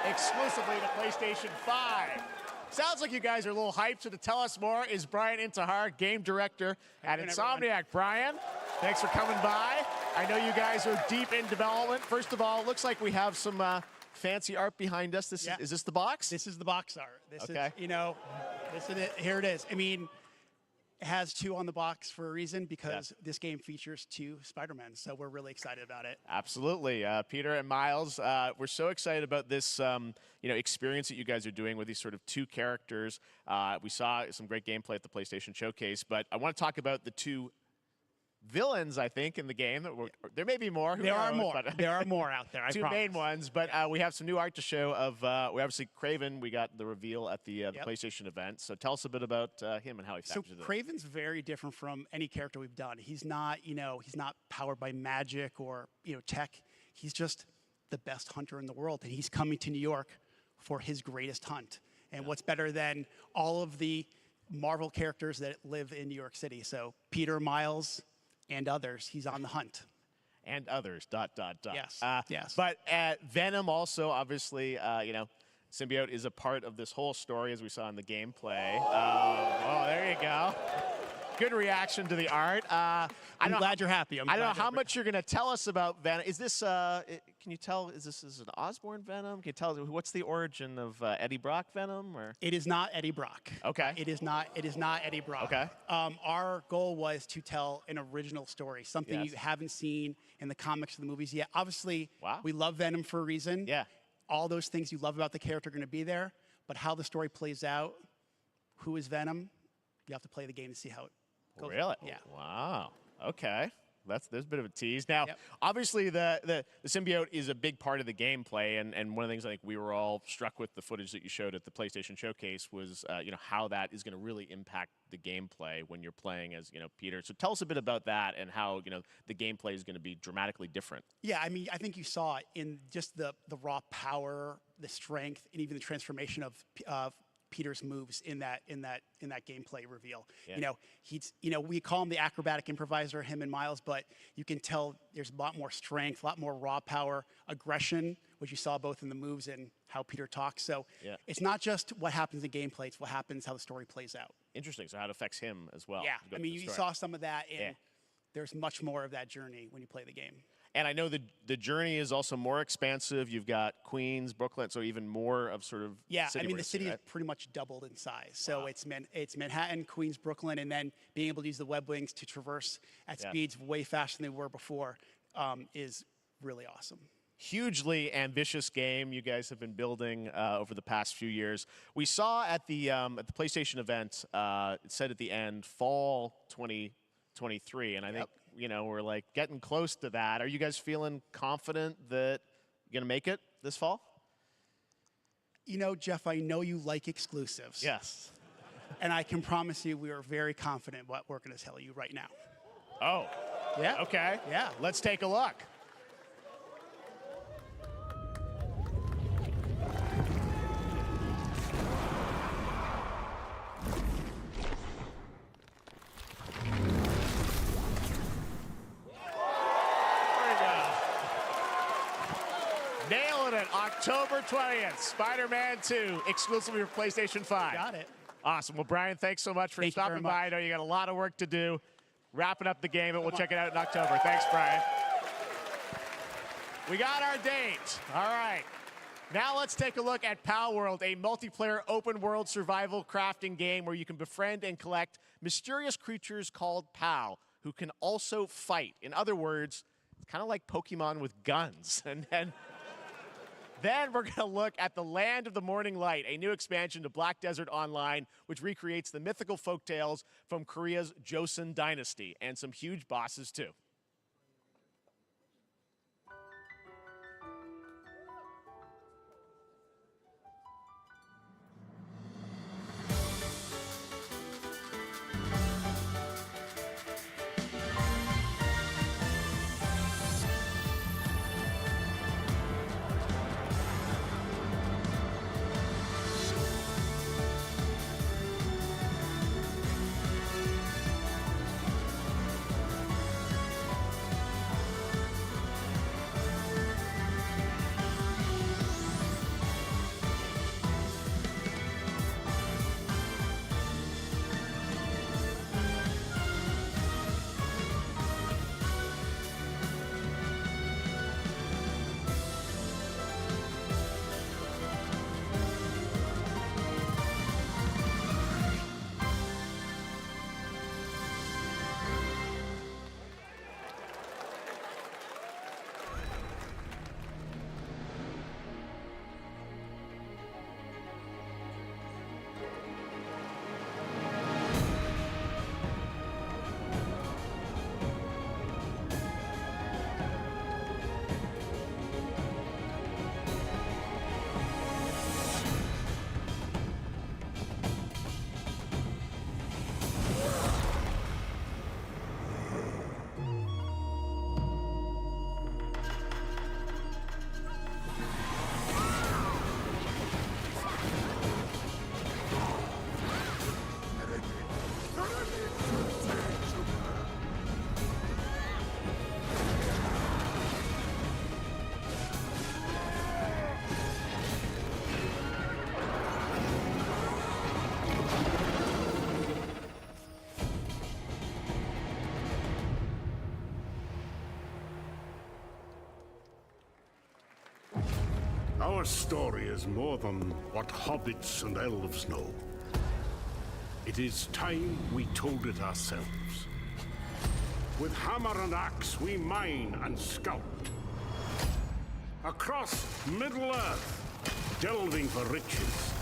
exclusively to PlayStation 5. Sounds like you guys are a little hyped, so to tell us more is Brian Intihar, game director at Insomniac. Brian, thanks for coming by. I know you guys are deep in development. First of all, it looks like we have some fancy art behind us. Is this the box? This is the box art. This okay. is, this is it. Here it is. I mean, it has 2 on the box for a reason, because this game features 2 Spider-Men, so we're really excited about it. Absolutely. Peter and Miles, we're so excited about this experience that you guys are doing with these sort of 2 characters. We saw some great gameplay at the PlayStation Showcase, but I want to talk about the 2 villains, I think, in the game. There may be more. There are more. There are more out there, I 2 promise. main ones, but we have some new art to show of, we obviously, Kraven, we got the reveal at the PlayStation event. So tell us a bit about him and how he factors in. So Kraven's very different from any character we've done. He's not, he's not powered by magic or, tech. He's just the best hunter in the world, and he's coming to New York for his greatest hunt. And what's better than all of the Marvel characters that live in New York City? So Peter, Miles, and others, he's on the hunt. And others, ... Yes, yes. But Venom also, obviously, Symbiote is a part of this whole story, as we saw in the gameplay. Oh, there you go. Good reaction to the art. I'm glad you're happy. I don't know how much you're going to tell us about Venom. Is this, can you tell, is this an Osborn Venom? Can you tell, what's the origin of Eddie Brock Venom? Or? It is not Eddie Brock. Okay. It is not Eddie Brock. Okay. Our goal was to tell an original story, something you haven't seen in the comics or the movies yet. Obviously, we love Venom for a reason. Yeah. All those things you love about the character are going to be there, but how the story plays out, who is Venom, you have to play the game to see how it goes. Really? Yeah. Wow. Okay. There's a bit of a tease. Now, obviously, the symbiote is a big part of the gameplay, and one of the things I think we were all struck with the footage that you showed at the PlayStation Showcase was, how that is going to really impact the gameplay when you're playing as, Peter. So tell us a bit about that and how, the gameplay is going to be dramatically different. Yeah, I mean, I think you saw it in just the raw power, the strength, and even the transformation of Peter's moves in that gameplay reveal. Yeah. He's we call him the acrobatic improviser, him and Miles, but you can tell there's a lot more strength, a lot more raw power, aggression, which you saw both in the moves and how Peter talks. So it's not just what happens in gameplay, it's what happens, how the story plays out. Interesting. So how it affects him as well. Yeah, I mean, you saw some of that, and there's much more of that journey when you play the game. And I know the journey is also more expansive. You've got Queens, Brooklyn, so even more of sort of yeah. city I mean, the racing, city right? is pretty much doubled in size. So it's Manhattan, Queens, Brooklyn, and then being able to use the web wings to traverse at speeds way faster than they were before is really awesome. Hugely ambitious game you guys have been building over the past few years. We saw at the PlayStation event, it said at the end, fall 2023, and I think we're like getting close to that. Are you guys feeling confident that you're gonna make it this fall? You know, Jeff, I know you like exclusives. Yes. And I can promise you we are very confident what we're going to tell you right now. Oh. Yeah. Okay. Yeah. Let's take a look. Nailing it, October 20th, Spider-Man 2, exclusively for PlayStation 5. Got it. Awesome. Well, Brian, thanks so much for Thank you stopping very much. by. I know you got a lot of work to do. Wrapping up the game, and we'll check it out in October. Thanks, Brian. We got our date. All right. Now let's take a look at Pal World, a multiplayer open-world survival crafting game where you can befriend and collect mysterious creatures called Pal, who can also fight. In other words, it's kind of like Pokemon with guns. And then we're going to look at the Land of the Morning Light, a new expansion to Black Desert Online, which recreates the mythical folktales from Korea's Joseon dynasty, and some huge bosses, too. Our story is more than what hobbits and elves know. It is time we told it ourselves. With hammer and axe, we mine and scout. Across Middle-earth, delving for riches.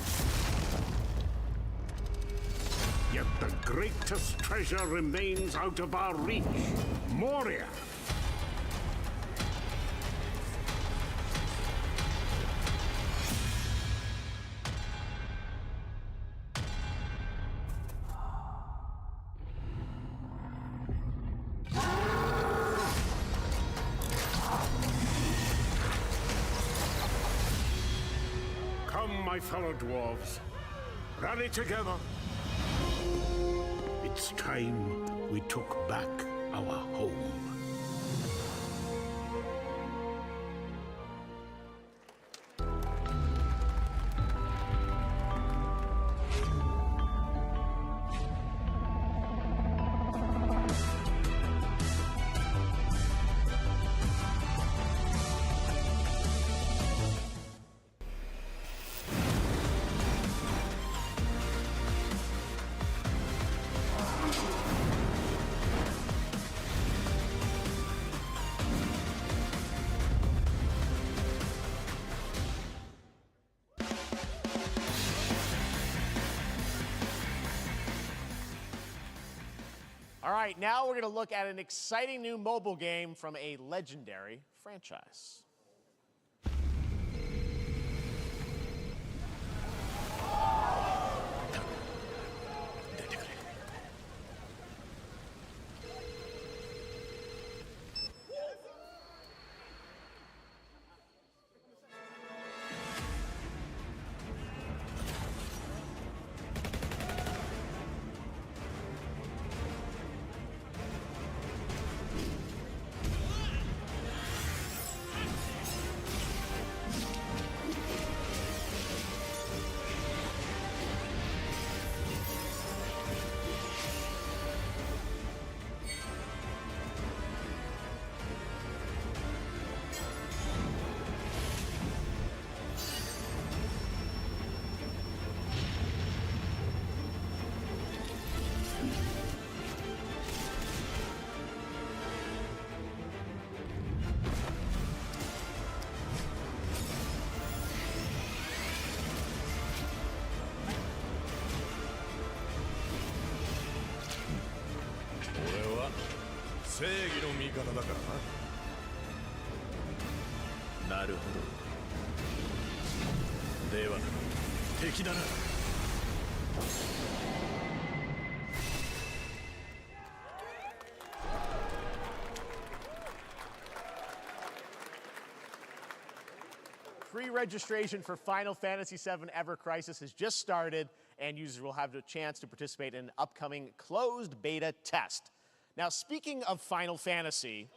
Yet the greatest treasure remains out of our reach. Moria. Come, my fellow dwarves. Rally together. It's time we took back our home. All right, now we're going to look at an exciting new mobile game from a legendary franchise.正義の味方だからな。なるほど。では敵だな。Pre-registration for Final Fantasy VII Ever Crisis has just started, and users will have the chance to participate in an upcoming closed beta test. Now, speaking of Final Fantasy,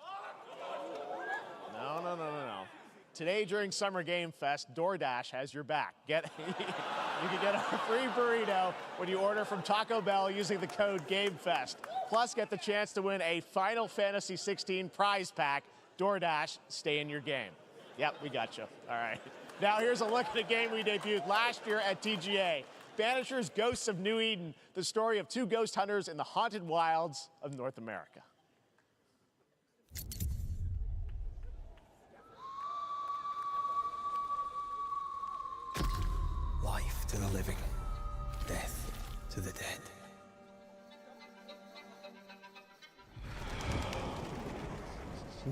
no. Today during Summer Game Fest, DoorDash has your back. You can get a free burrito when you order from Taco Bell using the code GameFest. Plus, get the chance to win a Final Fantasy XVI prize pack. DoorDash, stay in your game. Yep, we got you. All right. Now here's a look at a game we debuted last year at TGA. Banishers Ghosts of New Eden, the story of two ghost hunters in the haunted wilds of North America. Life to the living, death to the dead.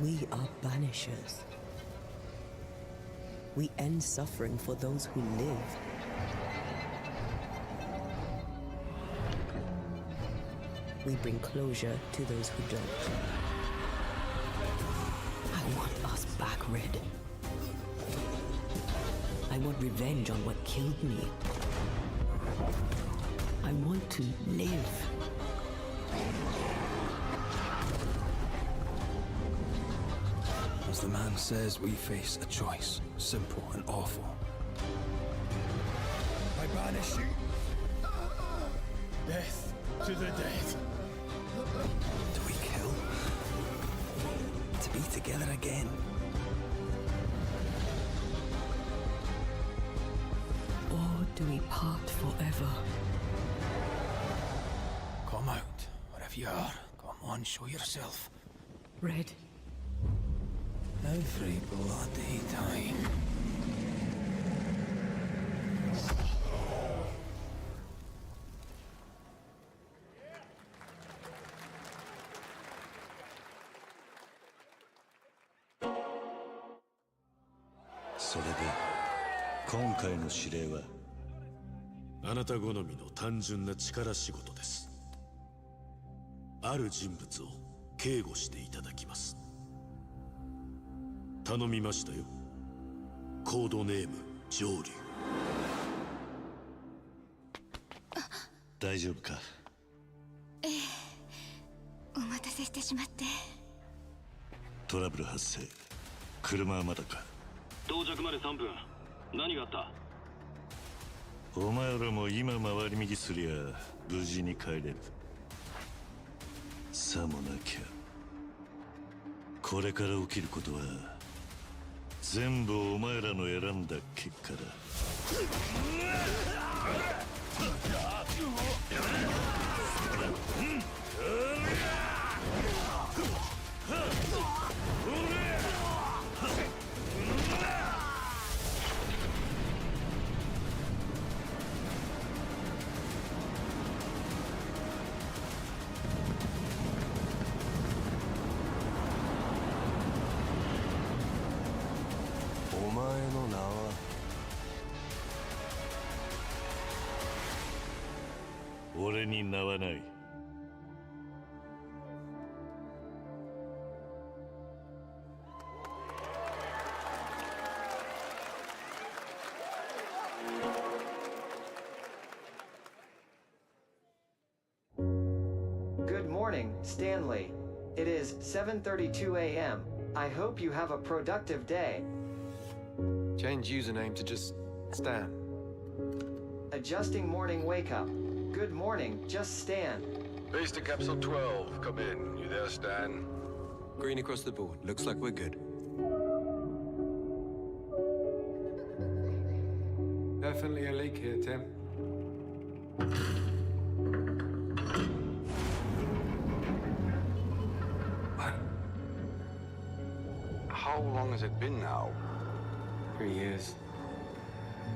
We are banishers. We end suffering for those who live. We bring closure to those who don't. I want us back, Red. I want revenge on what killed me. I want to live. As the man says, we face a choice, simple and awful. I banish you. Death to the dead. Do we kill? To be together again? Or do we part forever? Come out, wherever you are. Come on, show yourself. Red. Every bloody time.それで今回の指令はあなた好みの単純な力仕事です。ある人物を警護していただきます。頼みましたよ。コードネーム上流。大丈夫か？ええ、お待たせしてしまって。トラブル発生。車はまだか？到着まで3分。何があった？お前らも今回り右すりゃ無事に帰れる。さもなきゃこれから起きることは全部お前らの選んだ結果だ。俺に名はない。Good morning, Stanley. It is 7:32 a.m. I hope you have a productive day. Change username to just Stan. Adjusting morning wake up. Good morning, just Stan. Base to Capsule 12. Come in. You there, Stan? Green across the board. Looks like we're good. Definitely a leak here, Tim. How long has it been now? 3 years.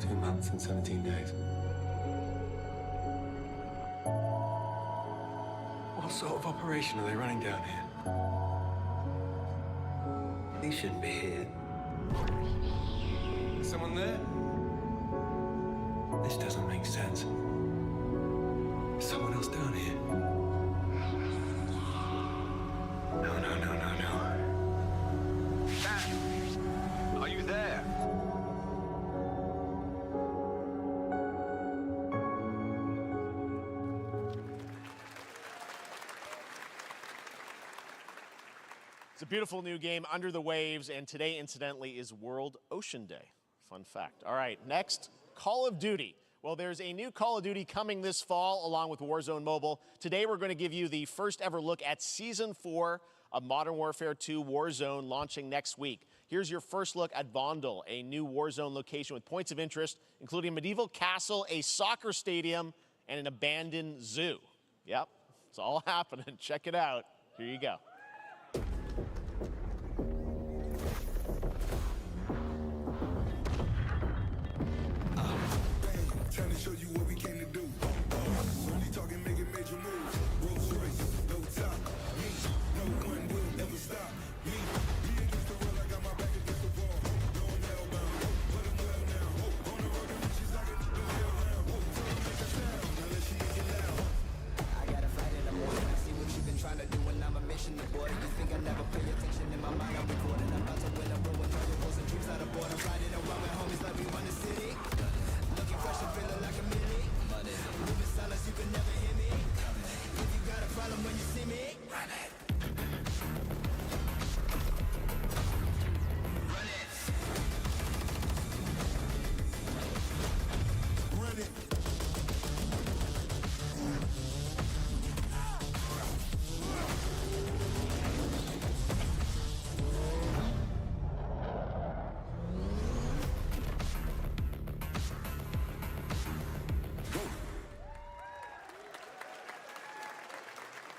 2 months and 17 days. What sort of operation are they running down here? He shouldn't be here. Is someone there? This doesn't make sense. Is someone else down here? No. Stan! Are you there? It's a beautiful new game, Under the Waves, and today, incidentally, is World Ocean Day. Fun fact. All right, next, Call of Duty. Well, there's a new Call of Duty coming this fall along with Warzone Mobile. Today, we're going to give you the first ever look at Season 4 of Modern Warfare 2 Warzone launching next week. Here's your first look at Vondel, a new Warzone location with points of interest, including a medieval castle, a soccer stadium, and an abandoned zoo. Yep, it's all happening. Check it out. Here you go. Trying to show you what we came to do. Only talking, making major moves. Rolls Royce, no top. Me, no one will ever stop. Me against the world, I got my back against the wall. Going hellbound, but I'm well now. On the road to riches, I get to do hell now. Tell them make a sound, unless she ain't get loud. I got a fight in the morning. I see what you've been trying to do, and I'm a mission aborted. You think I never pay attention? In my mind, I'm recording. I'm about to win a row and target goals and dreams out of board. I'm riding around with homies like we run the city. Looking fresh and feeling like a mini. Moving silence, you can never hear me. If you got a problem when you see me, run it. Run it. Run it.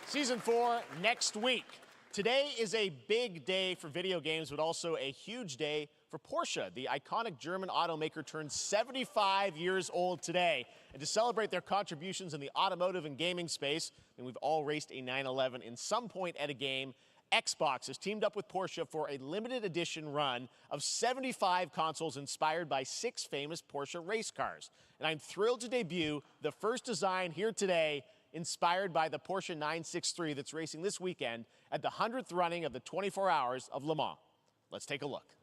Season 4 next week. Today is a big day for video games, but also a huge day for Porsche. The iconic German automaker turned 75 years old today. And to celebrate their contributions in the automotive and gaming space, and we've all raced a 911 in some point at a game, Xbox has teamed up with Porsche for a limited edition run of 75 consoles inspired by 6 famous Porsche race cars. And I'm thrilled to debut the first design here today, inspired by the Porsche 963 that's racing this weekend at the 100th running of the 24 Hours of Le Mans. Let's take a look.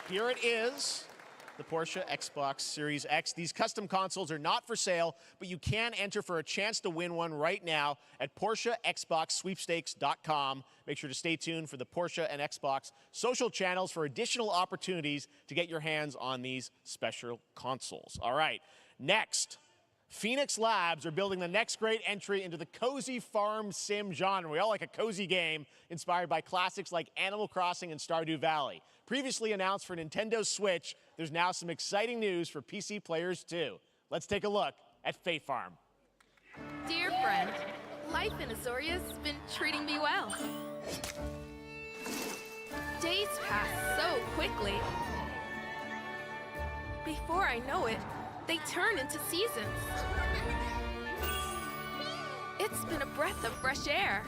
Here it is, the Porsche Xbox Series X. These custom consoles are not for sale, but you can enter for a chance to win one right now at PorscheXboxSweepstakes.com. Make sure to stay tuned for the Porsche and Xbox social channels for additional opportunities to get your hands on these special consoles. All right, next, Phoenix Labs are building the next great entry into the cozy farm sim genre. We all like a cozy game inspired by classics like Animal Crossing and Stardew Valley. Previously announced for Nintendo Switch, there's now some exciting news for PC players too. Let's take a look at Fae Farm. Dear friend, life in Azoria's been treating me well. Days pass so quickly. Before I know it, they turn into seasons. It's been a breath of fresh air.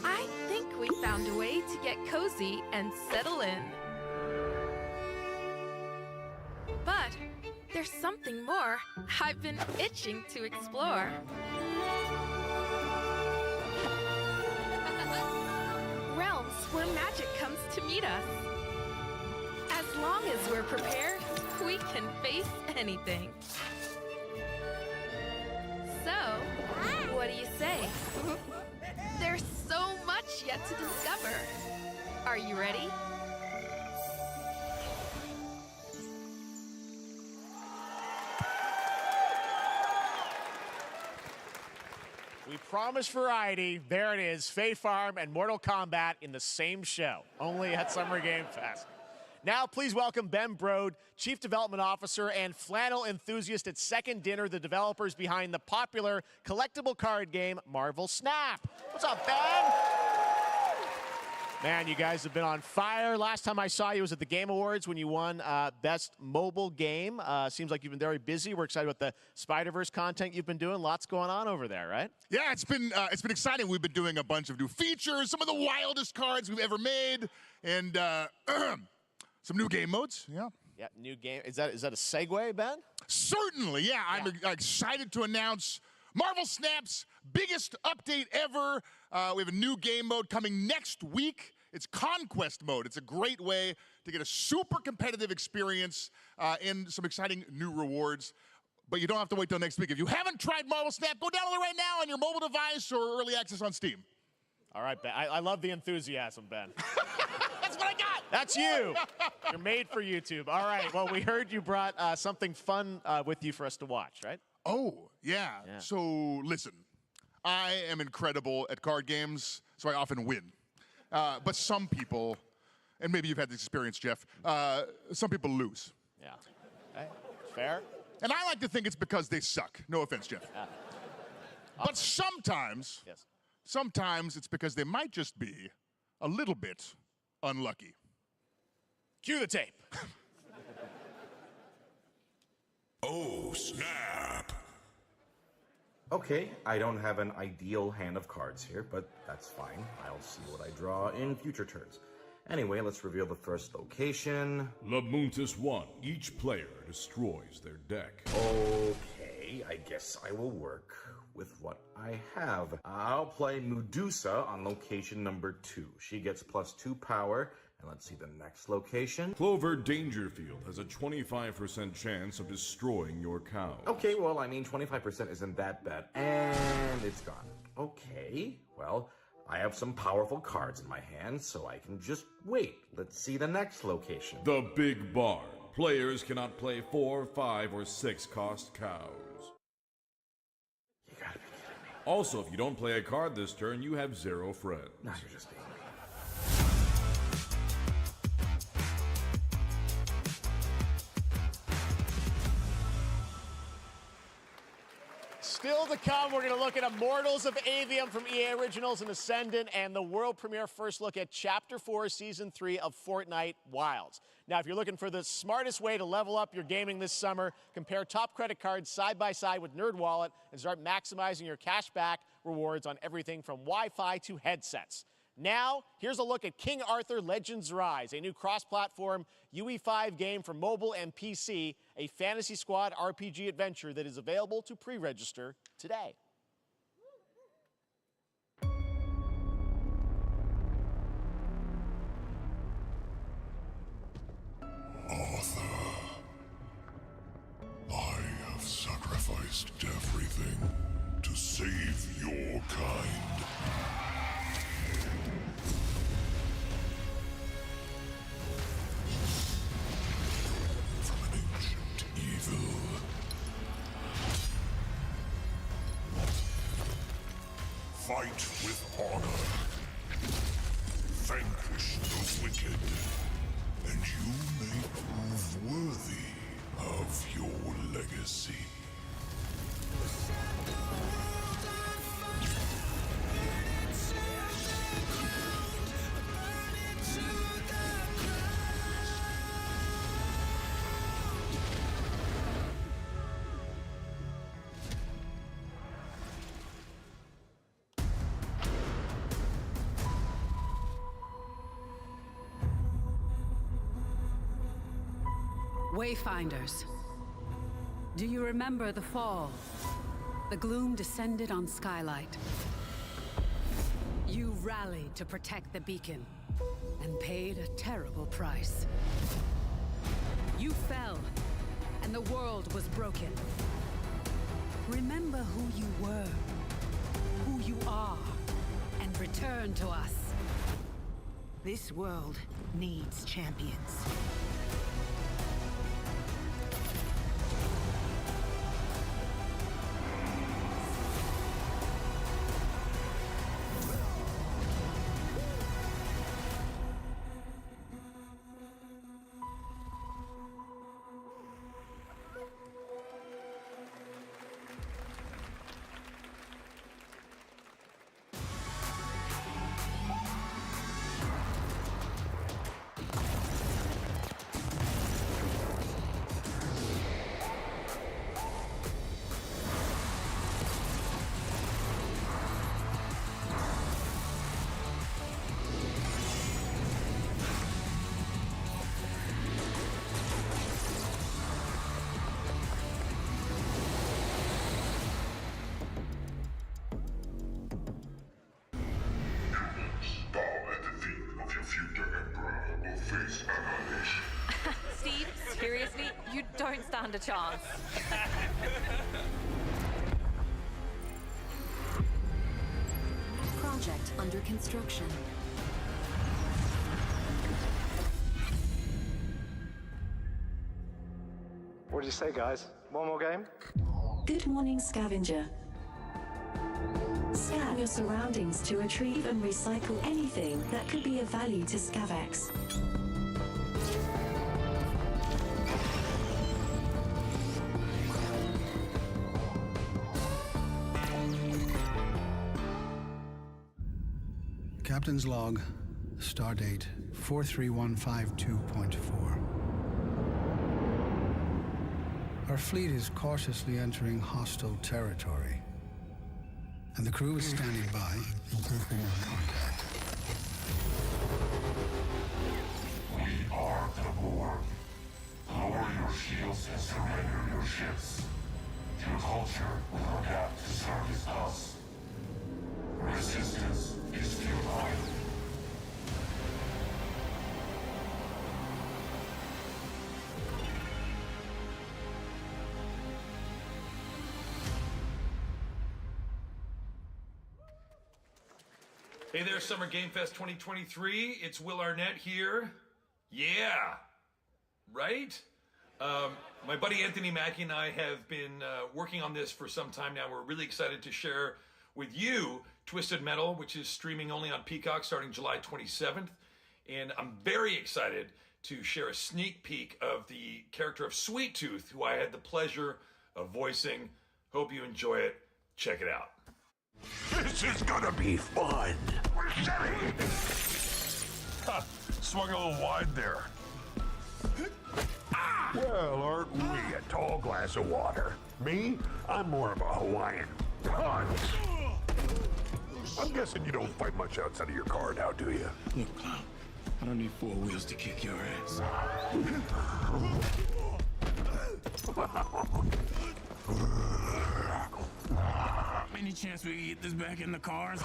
I think we found a way to get cozy and settle in. But there's something more I've been itching to explore. Realms where magic comes to meet us. As long as we're prepared, we can face anything. So, what do you say? There's so much yet to discover. Are you ready? We promised variety. There it is, Fae Farm and Mortal Kombat in the same show, only at Summer Game Fest. Now, please welcome Ben Brode, Chief Development Officer and flannel enthusiast at Second Dinner, the developers behind the popular collectible card game, Marvel Snap. What's up, Ben? Man, you guys have been on fire. Last time I saw you was at the Game Awards when you won Best Mobile Game. Seems like you've been very busy. We're excited about the Spider-Verse content you've been doing. Lots going on over there, right? Yeah, it's been exciting. We've been doing a bunch of new features, some of the wildest cards we've ever made, and some new game modes. Yeah. Yeah, new game. Is that a segue, Ben? Certainly, yeah. I'm excited to announce Marvel Snap's biggest update ever. We have a new game mode coming next week. It's Conquest mode. It's a great way to get a super competitive experience and some exciting new rewards. But you don't have to wait till next week. If you haven't tried Marvel Snap, go download it right now on your mobile device or early access on Steam. All right, Ben. I love the enthusiasm, Ben. That's what I got. That's you. You're made for YouTube. All right. Well, we heard you brought something fun with you for us to watch, right? Oh, yeah. So listen, I am incredible at card games, so I often win. But some people, and maybe you've had this experience, Jeff, some people lose. Yeah. Okay. Fair. And I like to think it's because they suck. No offense, Jeff. Yeah. But sometimes, sometimes it's because they might just be a little bit unlucky. Cue the tape. Oh, snap! Okay, I don't have an ideal hand of cards here, but that's fine. I'll see what I draw in future turns. Anyway, let's reveal the first location. Labuntus 1. Each player destroys their deck. Okay, I guess I will work with what I have. I'll play Medusa on location number 2. She gets +2 power. And let's see the next location. Clover Dangerfield has a 25% chance of destroying your cow. Okay, well, I mean, 25% isn't that bad. And it's gone. Okay, well, I have some powerful cards in my hand, so I can just wait. Let's see the next location. The Big Barn. Players cannot play 4, 5, or 6 cost cows. You gotta be kidding me. Also, if you don't play a card this turn, you have 0 friends. No, you're just being Still to come, we're going to look at Immortals of Avium from EA Originals and Ascendant and the world premiere first look at Chapter 4, Season 3 of Fortnite Wilds. Now, if you're looking for the smartest way to level up your gaming this summer, compare top credit cards side by side with NerdWallet and start maximizing your cashback rewards on everything from Wi-Fi to headsets. Now, here's a look at King Arthur Legends Rise, a new cross-platform UE5 game for mobile and PC, a Fantasy Squad RPG adventure that is available to pre-register today. Arthur, I have sacrificed everything to save your kind. From an ancient evil. Fight with honor. Vanquish the wicked, and you may prove worthy of your legacy. Wayfinders, do you remember the fall? The gloom descended on Skylight. You rallied to protect the beacon, and paid a terrible price. You fell, and the world was broken. Remember who you were, who you are, and return to us. This world needs champions. Steve, seriously, you don't stand a chance. Project under construction. What did you say, guys? One more game? Good morning, Scavenger. Scan your surroundings to retrieve and recycle anything that could be of value to Scavax. Captain's log, stardate 43152.4. Our fleet is cautiously entering hostile territory, and the crew is standing by in case we have contact. We are the Borg. Lower your shields and surrender your ships. Your culture will adapt to service us. Resistance is futile. Hey there, Summer Game Fest 2023. It's Will Arnett here. Yeah, right? My buddy Anthony Mackie and I have been working on this for some time now. We're really excited to share with you Twisted Metal, which is streaming only on Peacock starting July 27th. And I'm very excited to share a sneak peek of the character of Sweet Tooth, who I had the pleasure of voicing. Hope you enjoy it. Check it out. This is gonna be fun. Swung a little wide there. Well, aren't we a tall glass of water? Me? I'm more of a Hawaiian punch. I'm guessing you don't fight much outside of your car now, do you? Look, Clown, I don't need four wheels to kick your ass. Any chance we can get this back in the cars?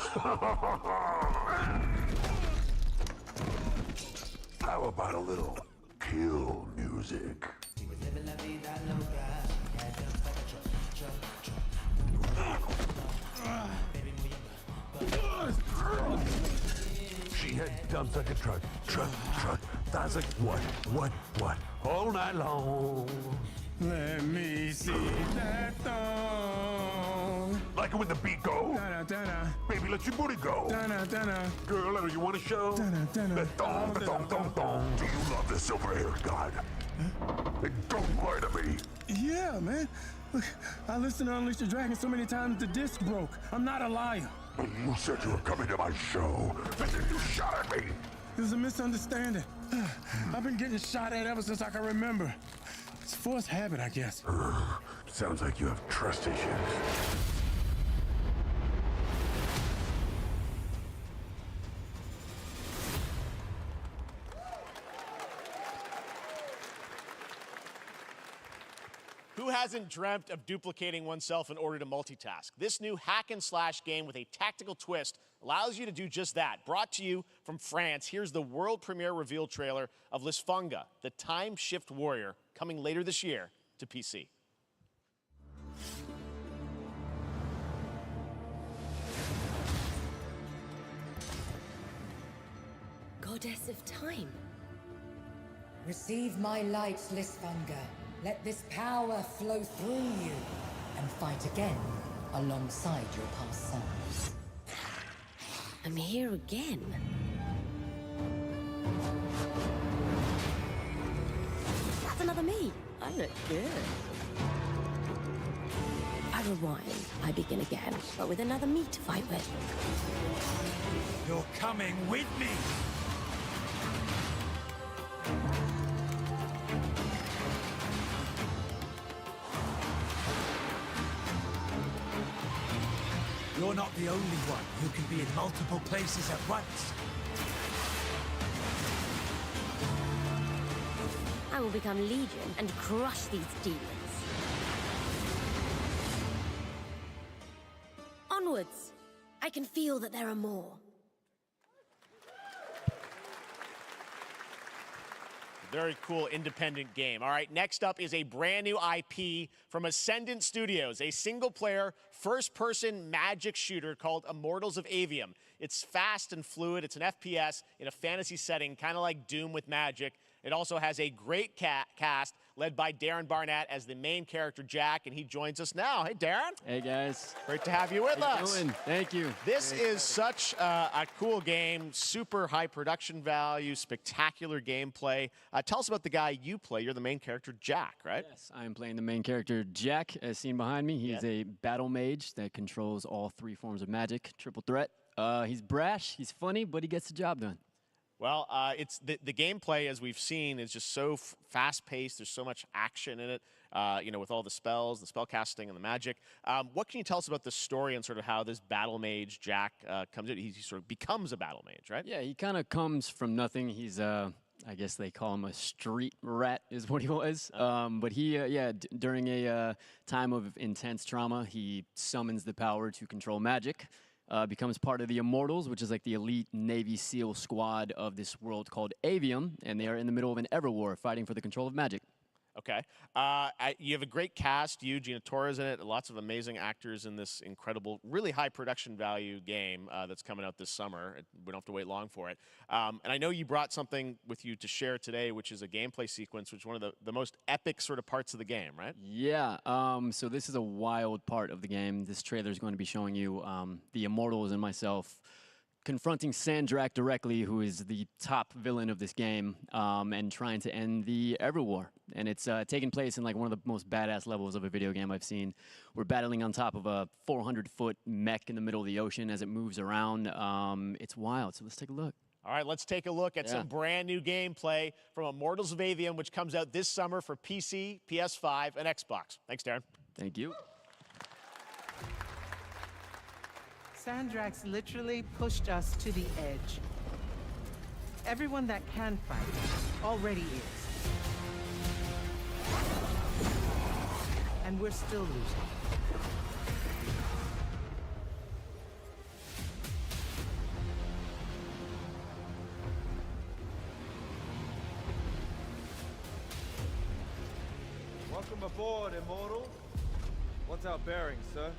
How about a little kill music? She had dumps like a truck. That's like what? All night long. Let me see that thong. Like it when the beat go? Da-da-da-da. Baby, She let your booty go. Donna. Girl, you want a show? Donna. Dong. Do you love the silver-haired god? Huh? Don't lie to me. Yeah, man. Look, I listened to Unleash the Dragon so many times the disc broke. I'm not a liar. You said you were coming to my show, and then you shot at me. It was a misunderstanding. I've been getting shot at ever since I can remember. It's forced habit, I guess. Sounds like you have trust issues. Who hasn't dreamt of duplicating oneself in order to multitask? This new hack and slash game with a tactical twist allows you to do just that. Brought to you from France, here's the world premiere reveal trailer of Lysfunga, the time shift warrior, coming later this year to PC. Goddess of time. Receive my light, Lysfunga. Let this power flow through you and fight again alongside your past selves. I'm here again. That's another me. I look good. I rewind. I begin again, but with another me to fight with. You're coming with me. You're not the only one who can be in multiple places at once. I will become Legion and crush these demons. Onwards! I can feel that there are more. Very cool independent game. All right, next up is a brand new IP from Ascendant Studios, a single-player, first-person magic shooter called Immortals of Avium. It's fast and fluid. It's an FPS in a fantasy setting, kind of like Doom with magic. It also has a great cast led by Darren Barnett as the main character, Jack, and he joins us now. Hey, Darren. Hey, guys. Great to have you with How you us. doing? Thank you. This is such a cool game, super high production value, spectacular gameplay. Tell us about the guy you play. You're the main character, Jack, right? Yes, I am playing the main character, Jack, as seen behind me. He's a battle mage that controls all three forms of magic, triple threat. He's brash, he's funny, but he gets the job done. Well, it's the gameplay, as we've seen, is just so fast-paced. There's so much action in it, with all the spells, the spell casting, and the magic. What can you tell us about the story and sort of how this battle mage, Jack, comes in? He sort of becomes a battle mage, right? Yeah, he kind of comes from nothing. He's, I guess they call him a street rat is what he was. But he, during a time of intense trauma, he summons the power to control magic. Becomes part of the Immortals, which is like the elite Navy SEAL squad of this world called Avium, and they are in the middle of an Everwar fighting for the control of magic. Okay. You have a great cast. You, Gina Torres in it. Lots of amazing actors in this incredible, really high production value game that's coming out this summer. We don't have to wait long for it. And I know you brought something with you to share today, which is a gameplay sequence, which is one of the most epic sort of parts of the game, right? Yeah. So this is a wild part of the game. This trailer is going to be showing you the Immortals and myself confronting Sandrak directly, who is the top villain of this game, and trying to end the Everwar. And it's taking place in like one of the most badass levels of a video game I've seen. We're battling on top of a 400-foot mech in the middle of the ocean as it moves around. It's wild, so let's take a look. All right, let's take a look at some brand new gameplay from Immortals of Avium, which comes out this summer for PC, PS5, and Xbox. Thanks, Darren. Thank you. Sandrax literally pushed us to the edge. Everyone that can fight already is. And we're still losing. Welcome aboard, Immortal. What's our bearing, sir?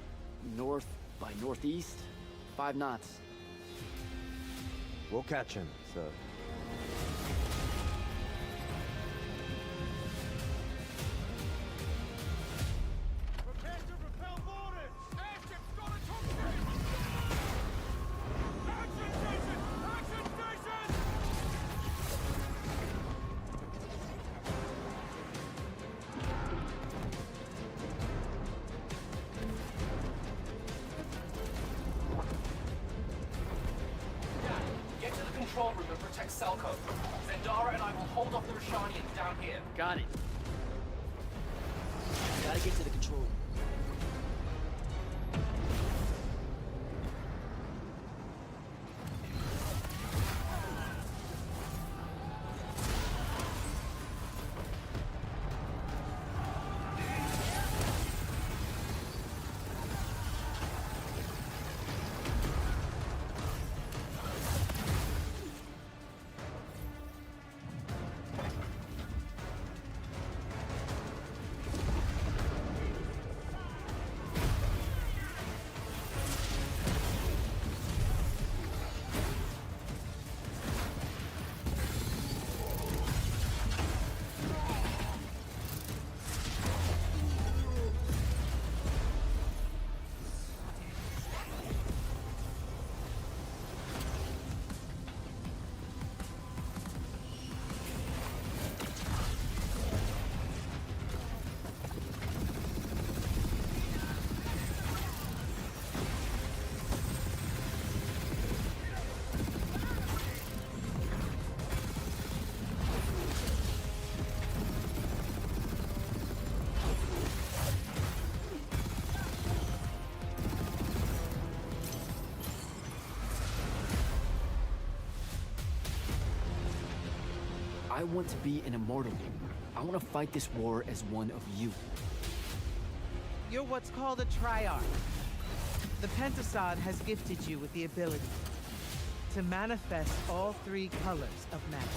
North by northeast, 5 knots. We'll catch him, sir. protect Selko. Zendara and I will hold off the Rashanians down here. Got it. Gotta get to the control room. I want to be an immortal. I want to fight this war as one of you. You're what's called a Triarch. The Pentasod has gifted you with the ability to manifest all three colors of magic.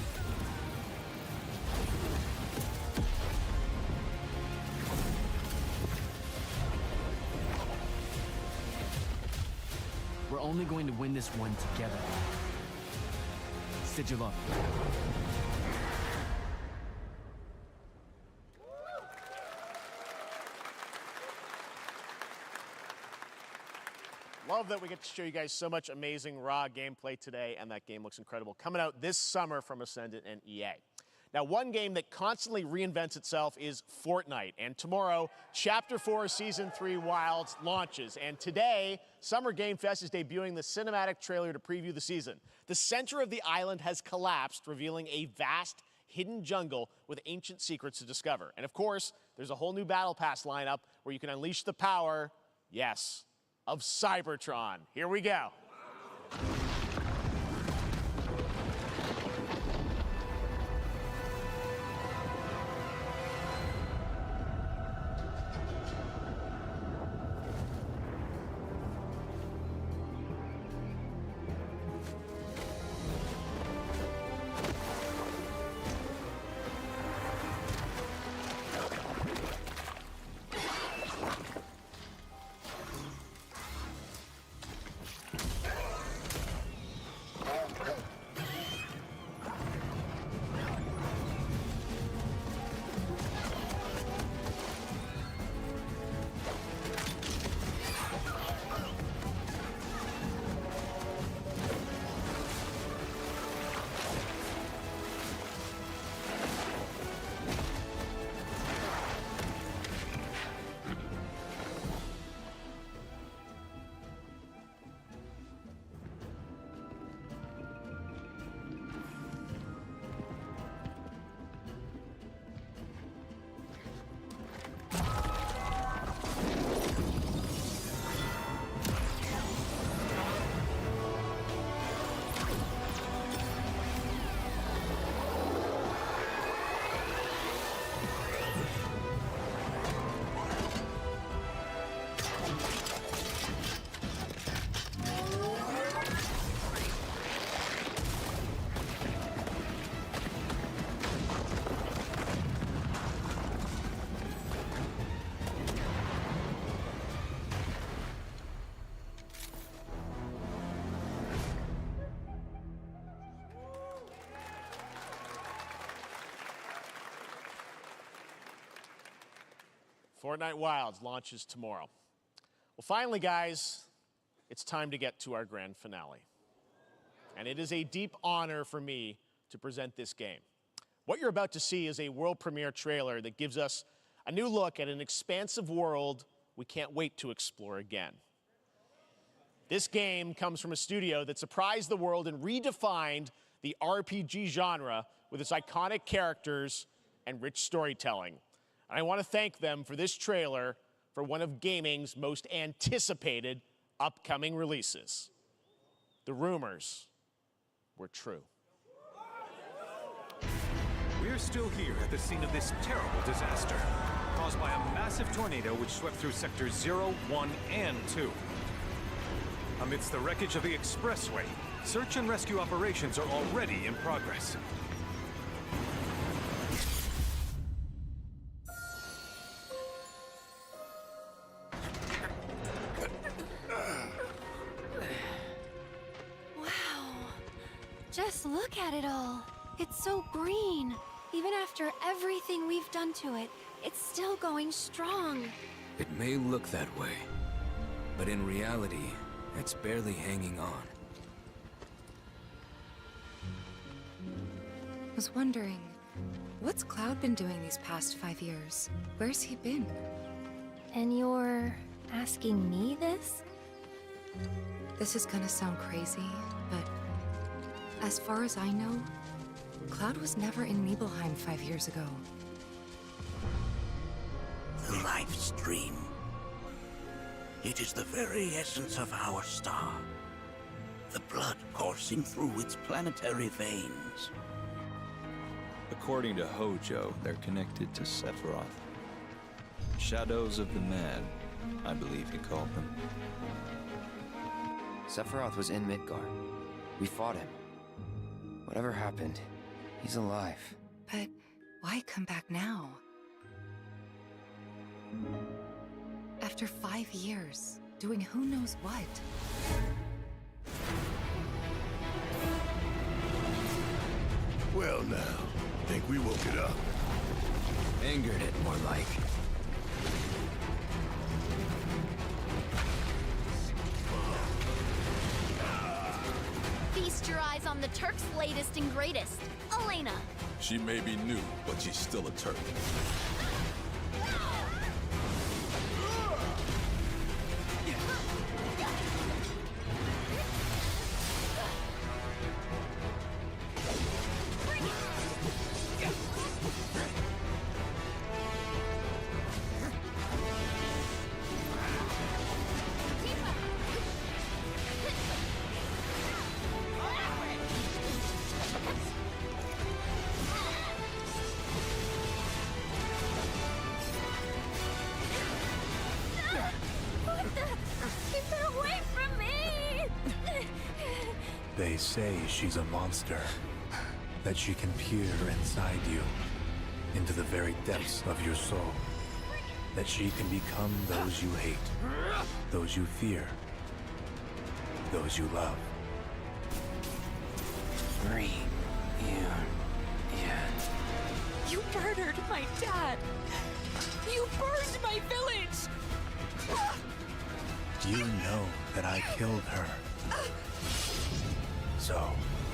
We're only going to win this one together. Sigil up. Love that we get to show you guys so much amazing raw gameplay today, and that game looks incredible. Coming out this summer from Ascendant and EA. Now, one game that constantly reinvents itself is Fortnite, and tomorrow, Chapter 4 Season 3 Wilds launches, and today, Summer Game Fest is debuting the cinematic trailer to preview the season. The center of the island has collapsed, revealing a vast, hidden jungle with ancient secrets to discover. And of course, there's a whole new Battle Pass lineup where you can unleash the power, yes, of Cybertron. Here we go. Fortnite Wilds launches tomorrow. Well, finally, guys, it's time to get to our grand finale. And it is a deep honor for me to present this game. What you're about to see is a world premiere trailer that gives us a new look at an expansive world we can't wait to explore again. This game comes from a studio that surprised the world and redefined the RPG genre with its iconic characters and rich storytelling. And I want to thank them for this trailer for one of gaming's most anticipated upcoming releases. The rumors were true. We're still here at the scene of this terrible disaster, caused by a massive tornado which swept through sectors 0, 1, and 2. Amidst the wreckage of the expressway, search and rescue operations are already in progress. Wow. Just look at it all. It's so green. Even after everything we've done to it, it's still going strong. It may look that way, but in reality, it's barely hanging on. I was wondering, what's Cloud been doing these past 5 years? Where's he been? And you're asking me this? This is gonna sound crazy, but as far as I know, Cloud was never in Nibelheim 5 years ago. The life stream. It is the very essence of our star. The blood coursing through its planetary veins. According to Hojo, they're connected to Sephiroth. Shadows of the Mad, I believe he called them. Sephiroth was in Midgard. We fought him. Whatever happened, he's alive. But why come back now? After 5 years, doing who knows what? Well now, think we woke it up. Angered it, more like. Feast your eyes on the Turk's latest and greatest, Elena. She may be new, but she's still a Turk. Keep her away from me! They say she's a monster. That she can peer inside you, into the very depths of your soul. That she can become those you hate, those you fear, those you love. You murdered my dad! You burned my village! You know that I killed her. So,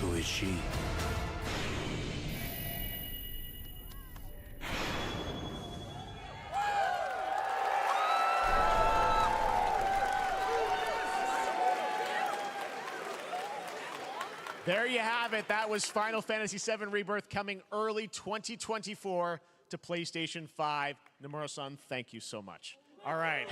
who is she? There you have it. That was Final Fantasy VII Rebirth coming early 2024 to PlayStation 5. Nomura-san, thank you so much. All right,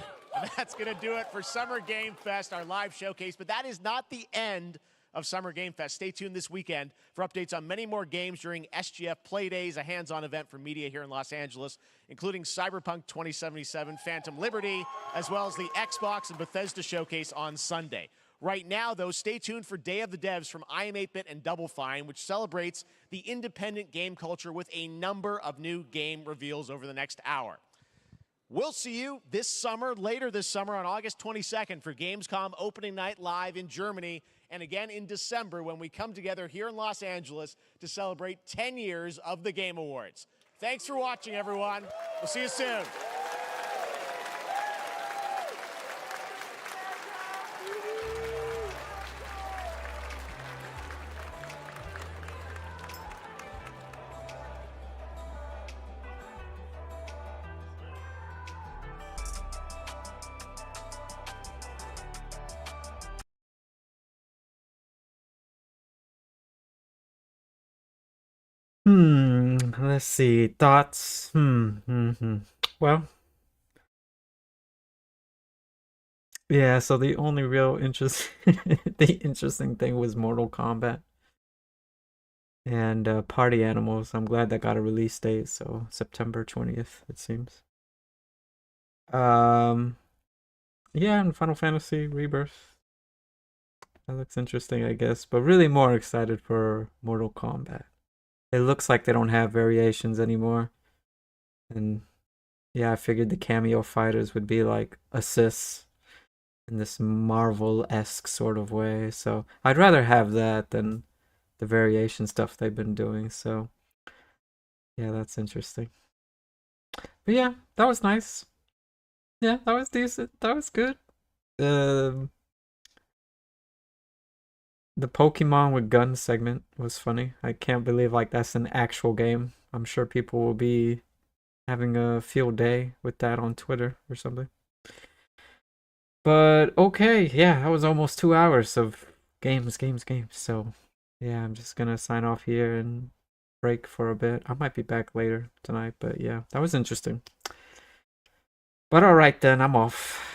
that's going to do it for Summer Game Fest, our live showcase. But that is not the end of Summer Game Fest. Stay tuned this weekend for updates on many more games during SGF Play Days, a hands-on event for media here in Los Angeles, including Cyberpunk 2077, Phantom Liberty, as well as the Xbox and Bethesda showcase on Sunday. Right now, though, stay tuned for Day of the Devs from iam8bit and Double Fine, which celebrates the independent game culture with a number of new game reveals over the next hour. We'll see you this summer, later this summer on August 22nd for Gamescom opening night live in Germany, and again in December when we come together here in Los Angeles to celebrate 10 years of the Game Awards. Thanks for watching, everyone. We'll see you soon. Let's see. Thoughts? Well, yeah, so the only real the interesting thing was Mortal Kombat and Party Animals. I'm glad that got a release date, so September 20th, it seems. Yeah, and Final Fantasy Rebirth. That looks interesting, I guess, but really more excited for Mortal Kombat. It looks like they don't have variations anymore. And yeah, I figured the cameo fighters would be like assists in this Marvel-esque sort of way. So I'd rather have that than the variation stuff they've been doing. So yeah, that's interesting. But yeah, that was nice. Yeah, that was decent. That was good. The Pokemon with guns segment was funny. I can't believe like that's an actual game. I'm sure people will be having a field day with that on Twitter or something. But okay, yeah, that was almost 2 hours of games. So yeah, I'm just gonna sign off here and break for a bit. I might be back later tonight, but yeah, that was interesting. But alright then, I'm off.